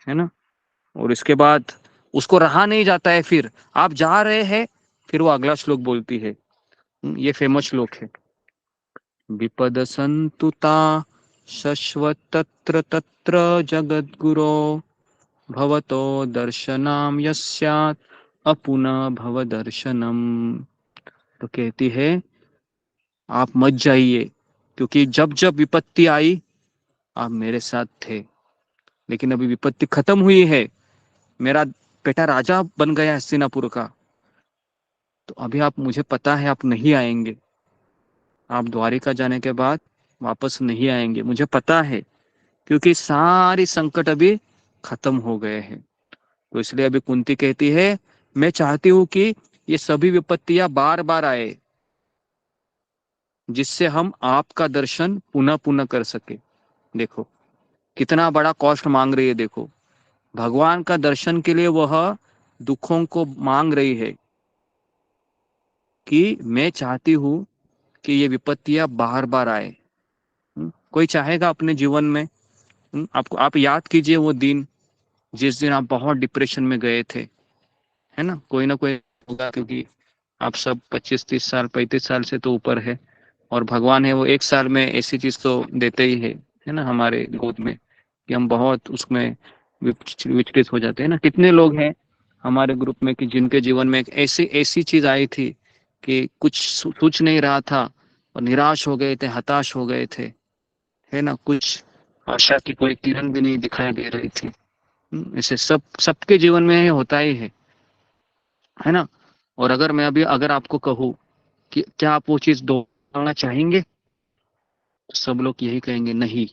है ना। और इसके बाद उसको रहा नहीं जाता है, फिर आप जा रहे हैं, फिर वो अगला श्लोक बोलती है, ये फेमस श्लोक है, विपद संतुता शश्वत तत्र तत्र जगद्गुरो भवतो दर्शनाम यस्यात् अपुनः भव दर्शनम। तो कहती है आप मत जाइए, क्योंकि जब जब विपत्ति आई आप मेरे साथ थे, लेकिन अभी विपत्ति खत्म हुई है, मेरा बेटा राजा बन गया हस्तिनापुर का, तो अभी आप, मुझे पता है आप नहीं आएंगे, आप द्वारिका जाने के बाद वापस नहीं आएंगे, मुझे पता है, क्योंकि सारी संकट अभी खत्म हो गए हैं। तो इसलिए अभी कुंती कहती है मैं चाहती हूं कि ये सभी विपत्तियां बार बार आए, जिससे हम आपका दर्शन पुनः पुनः कर सके। देखो कितना बड़ा कॉस्ट मांग रही है, देखो भगवान का दर्शन के लिए वह दुखों को मांग रही है कि मैं चाहती हूं कि ये विपत्तियां बार बार आए। कोई चाहेगा अपने जीवन में, आपको, आप याद कीजिए वो दिन जिस दिन आप बहुत डिप्रेशन में गए थे, है ना कोई होगा, क्योंकि आप सब 25-30 साल 35 साल से तो ऊपर है, और भगवान है वो 1 साल में ऐसी चीज तो देते ही है ना हमारे गोद में, कि हम बहुत उसमें विचलित हो जाते हैं ना। कितने लोग हैं हमारे ग्रुप में कि जिनके जीवन में एक ऐसी ऐसी चीज आई थी कि कुछ सोच नहीं रहा था और निराश हो गए थे, हताश हो गए थे, है ना, कुछ आशा की कोई किरण भी नहीं दिखाई दे रही थी। ऐसे सबके जीवन में होता ही है ना। और अगर मैं अभी अगर आपको कहूँ कि क्या आप वो चीज दोहराना चाहेंगे, तो सब लोग यही कहेंगे नहीं,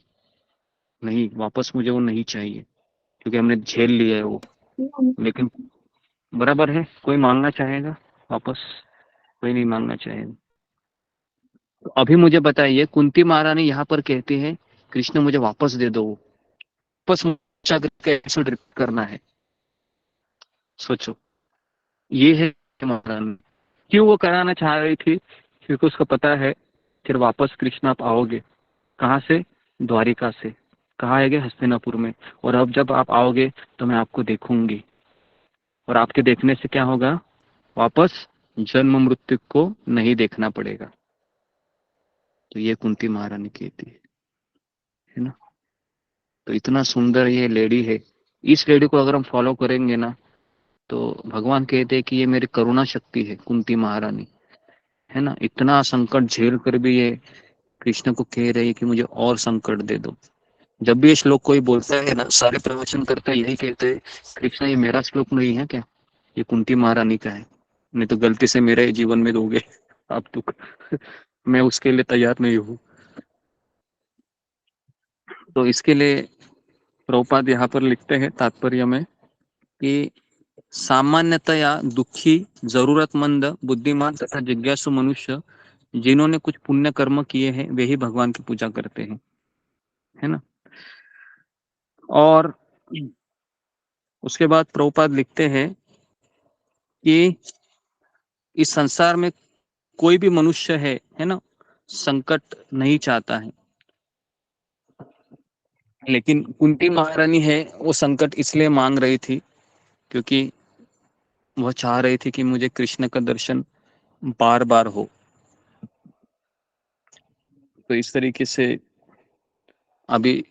नहीं वापस मुझे वो नहीं चाहिए, क्योंकि हमने झेल लिया है वो। लेकिन बराबर है, कोई मांगना चाहेगा वापस, कोई नहीं मांगना चाहेगा। तो अभी मुझे बताइए, कुंती महारानी यहाँ पर कहती है कृष्ण मुझे वापस दे दो, वापस कैसे रिपीट करना है, सोचो। ये है महारानी, क्यों वो कराना चाह रही थी, क्योंकि उसको पता है फिर वापस कृष्ण आप आओगे, कहाँ से, द्वारिका से, कहाँ आएंगे, हस्तिनापुर में, और अब जब आप आओगे तो मैं आपको देखूंगी, और आपके देखने से क्या होगा, वापस जन्म मृत्यु को नहीं देखना पड़ेगा। तो ये कुंती महारानी कहती है ना। तो इतना सुंदर ये लेडी है, इस लेडी को अगर हम फॉलो करेंगे ना, तो भगवान कहते हैं कि ये मेरी करुणा शक्ति है कुंती महारानी, है ना। इतना संकट झेल कर भी ये कृष्ण को कह रही है कि मुझे और संकट दे दो। जब भी ये श्लोक कोई बोलता है ना, सारे प्रवचन करते यही कहते हैं, कृष्ण ये मेरा श्लोक नहीं है क्या, ये कुंती महारानी का है, नहीं तो गलती से मेरे जीवन में दोगे आप दुख मैं उसके लिए तैयार नहीं हूँ। तो इसके लिए प्रभुपाद यहाँ पर लिखते हैं तात्पर्य में कि सामान्यतया दुखी, जरूरतमंद, बुद्धिमान तथा जिज्ञासु मनुष्य जिन्होंने कुछ पुण्य कर्म किए हैं वे ही भगवान की पूजा करते हैं, है ना। और उसके बाद प्रभुपाद लिखते हैं कि इस संसार में कोई भी मनुष्य है ना, संकट नहीं चाहता है, लेकिन कुंती महारानी है वो संकट इसलिए मांग रही थी क्योंकि वह चाह रही थी कि मुझे कृष्ण का दर्शन बार बार हो। तो इस तरीके से अभी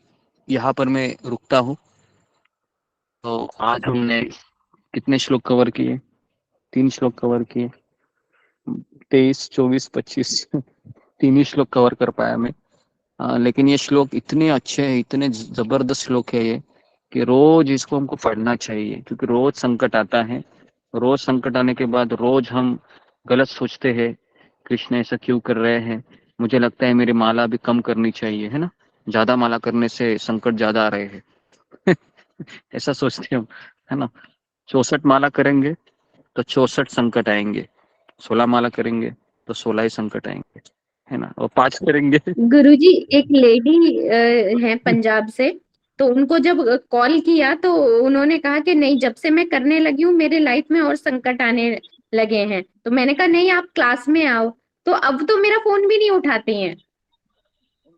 यहाँ पर मैं रुकता हूँ। तो आज हमने कितने श्लोक कवर किए, 3 श्लोक कवर किए। 23, 24, 25 तीन ही श्लोक कवर कर पाया मैं। लेकिन ये श्लोक इतने अच्छे हैं, इतने जबरदस्त श्लोक है ये, कि रोज इसको हमको पढ़ना चाहिए, क्योंकि रोज संकट आता है। रोज संकट आने के बाद रोज हम गलत सोचते हैं, कृष्ण ऐसा क्यों कर रहे हैं, मुझे लगता है मेरी माला भी कम करनी चाहिए, है ना, ज्यादा माला करने से संकट ज्यादा आ रहे हैं ऐसा सोचते हम, है ना। 64 माला करेंगे तो 64 संकट आएंगे, 16 माला करेंगे तो 16 ही संकट आएंगे, है ना, और 5 करेंगे। गुरुजी, एक लेडी है पंजाब से, तो उनको जब कॉल किया तो उन्होंने कहा कि नहीं, जब से मैं करने लगी हूँ मेरे लाइफ में और संकट आने लगे हैं। तो मैंने कहा नहीं, आप क्लास में आओ, तो अब तो मेरा फोन भी नहीं उठाती हैं।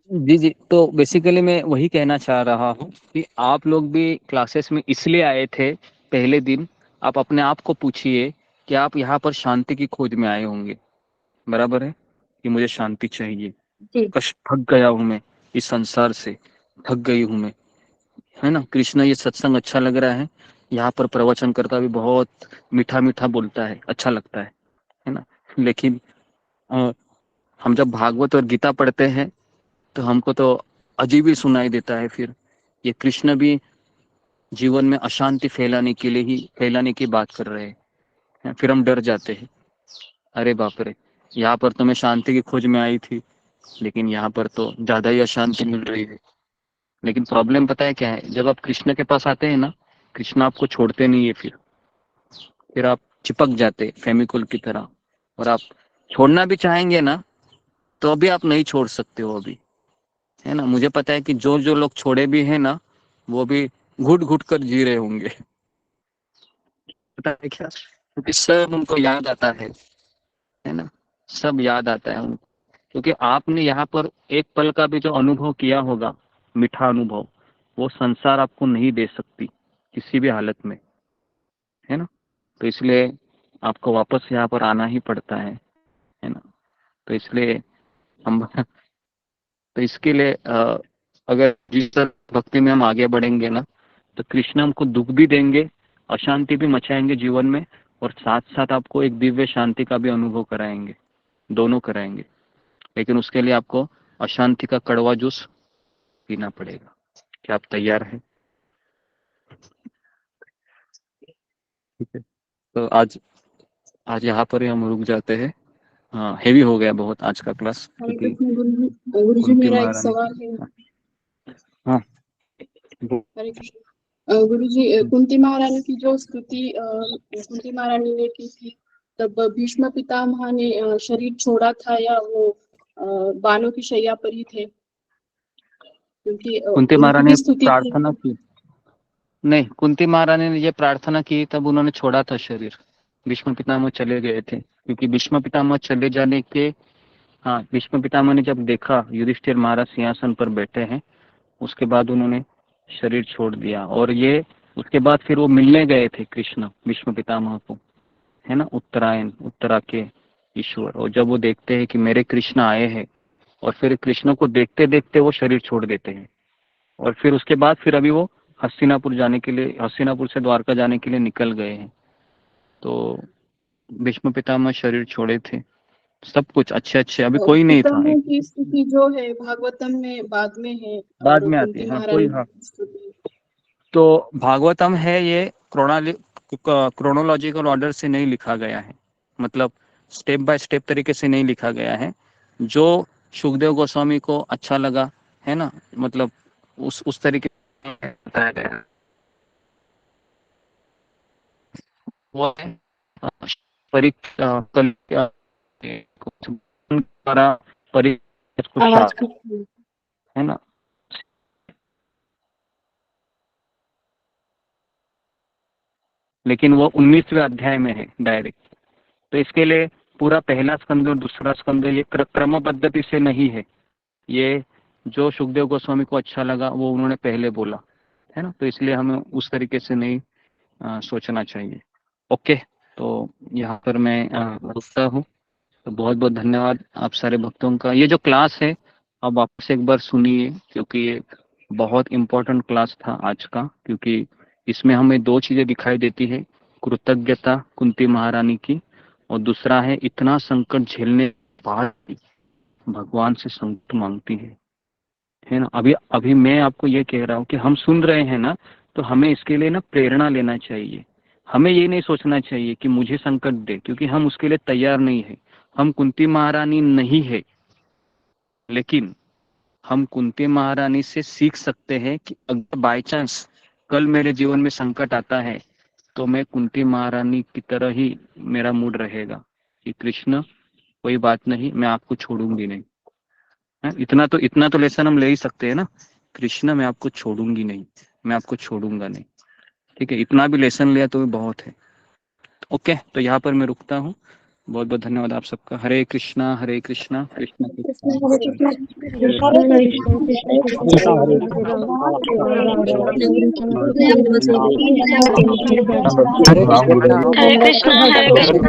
जी जी, तो बेसिकली मैं वही कहना चाह रहा हूँ कि आप लोग भी क्लासेस में इसलिए आए थे पहले दिन। आप अपने आप को पूछिए कि आप यहाँ पर शांति की खोज में आए होंगे, बराबर है, कि मुझे शांति चाहिए, कष्ट थक गया हूँ मैं, इस संसार से थक गई हूँ मैं, है ना। कृष्ण ये सत्संग अच्छा लग रहा है, यहाँ पर प्रवचन करता भी बहुत मीठा मीठा बोलता है, अच्छा लगता है ना। लेकिन हम जब भागवत और गीता पढ़ते हैं तो हमको तो अजीब ही सुनाई देता है। फिर ये कृष्ण भी जीवन में अशांति फैलाने की बात कर रहे हैं। फिर हम डर जाते हैं, अरे बाप रे, यहाँ पर तो मैं शांति की खोज में आई थी, लेकिन यहाँ पर तो ज्यादा ही अशांति मिल रही है। लेकिन प्रॉब्लम पता है क्या है, जब आप कृष्ण के पास आते हैं ना, कृष्ण आपको छोड़ते नहीं है, फिर आप चिपक जाते फेविकोल की तरह, और आप छोड़ना भी चाहेंगे ना तो अभी आप नहीं छोड़ सकते हो अभी, है ना। मुझे पता है कि जो जो लोग छोड़े भी है ना, वो भी घुट घुट कर जी रहे होंगे, पता है क्या, क्योंकि सब उनको याद आता है ना, सब याद आता है उनको। क्योंकि आपने यहाँ पर एक पल का भी जो अनुभव किया होगा, मीठा अनुभव, वो संसार आपको नहीं दे सकती किसी भी हालत में, है ना। तो इसलिए आपको वापस यहाँ पर आना ही पड़ता है ना। तो इसलिए हम तो इसके लिए अगर जिस भक्ति में हम आगे बढ़ेंगे ना, तो कृष्ण हमको दुख भी देंगे, अशांति भी मचाएंगे जीवन में, और साथ साथ आपको एक दिव्य शांति का भी अनुभव कराएंगे, दोनों कराएंगे। लेकिन उसके लिए आपको अशांति का कड़वा जूस पीना पड़ेगा। क्या आप तैयार हैं? ठीक है, तो आज यहाँ पर ही हम रुक जाते हैं। हाँ, हेवी हो गया बहुत आज का क्लास, क्योंकि गुरु जी, मेरा एक सवाल है। हाँ, हरे कृष्ण। गुरु जी, कुंती महारानी की जो स्तुति कुंती महारानी ने की थी, तब भीष्म पितामह ने शरीर छोड़ा था या वो बाणों की शैया पर ही थे? क्योंकि कुंती उनकी महारानी भी ने स्तुति प्रार्थना की, नहीं, कुंती महारानी ने ये प्रार्थना की तब उन्होंने छोड़ा था शरीर। भीष्म पितामह चले गए थे, क्योंकि भीष्म पितामह चले जाने के, हाँ, भीष्म पितामह ने जब देखा युधिष्ठिर महाराज सिंहासन पर बैठे हैं, उसके बाद उन्होंने शरीर छोड़ दिया। और ये उसके बाद फिर वो मिलने गए थे कृष्ण भीष्म पितामह को, है ना, उत्तरा के ईश्वर। और जब वो देखते हैं कि मेरे कृष्ण आए हैं, और फिर कृष्ण को देखते देखते वो शरीर छोड़ देते हैं। और फिर उसके बाद फिर अभी वो हस्तिनापुर से द्वारका जाने के लिए निकल गए हैं। तो भीष्म पितामह शरीर छोड़े थे, सब कुछ अच्छे अभी कोई नहीं था। पितामह की स्तुति जो है भागवतम में बाद में है, बाद और में आती कुंती है, हाँ, महारानी हाँ। की स्तुति। तो भागवतम है ये क्रोनोलॉजिकल ऑर्डर से नहीं लिखा गया है, मतलब स्टेप बाय स्टेप तरीके से नहीं लिखा गया है। जो सुखदेव गोस्वामी को अच्छा लगा, है ना, मतलब उस तरीके से बताया गया है। वो है आवाज है ना। लेकिन वो 19वें अध्याय में है डायरेक्ट। तो इसके लिए पूरा पहला स्कंद और दूसरा स्कंद ये क्रम पद्धति से नहीं है। ये जो सुखदेव गोस्वामी को अच्छा लगा वो उन्होंने पहले बोला, है ना। तो इसलिए हमें उस तरीके से नहीं सोचना चाहिए। ओके, तो यहाँ पर मैं रुकता हूँ। तो बहुत बहुत धन्यवाद आप सारे भक्तों का। ये जो क्लास है आप वापस एक बार सुनिए, क्योंकि ये बहुत इम्पोर्टेंट क्लास था आज का, क्योंकि इसमें हमें दो चीजें दिखाई देती है, कृतज्ञता कुंती महारानी की, और दूसरा है इतना संकट झेलने के बाद भी भगवान से संकट मांगती है ना। अभी मैं आपको ये कह रहा हूँ कि हम सुन रहे हैं ना, तो हमें इसके लिए ना प्रेरणा लेना चाहिए। हमें ये नहीं सोचना चाहिए कि मुझे संकट दे, क्योंकि हम उसके लिए तैयार नहीं है। हम कुंती महारानी नहीं है, लेकिन हम कुंती महारानी से सीख सकते हैं कि अगर बाय चांस कल मेरे जीवन में संकट आता है तो मैं कुंती महारानी की तरह ही मेरा मूड रहेगा कि कृष्ण कोई बात नहीं, मैं आपको छोड़ूंगी नहीं। है? इतना तो लेसन हम ले ही सकते हैं ना, कृष्ण मैं आपको छोड़ूंगी नहीं, मैं आपको छोड़ूंगा नहीं। ठीक है, इतना भी लेसन लिया तो बहुत है। ओके, तो यहाँ पर मैं रुकता हूँ। बहुत बहुत धन्यवाद आप सबका। हरे कृष्णा कृष्णा कृष्ण राम गुरु जी। हरे कृष्णा हरे कृष्णा।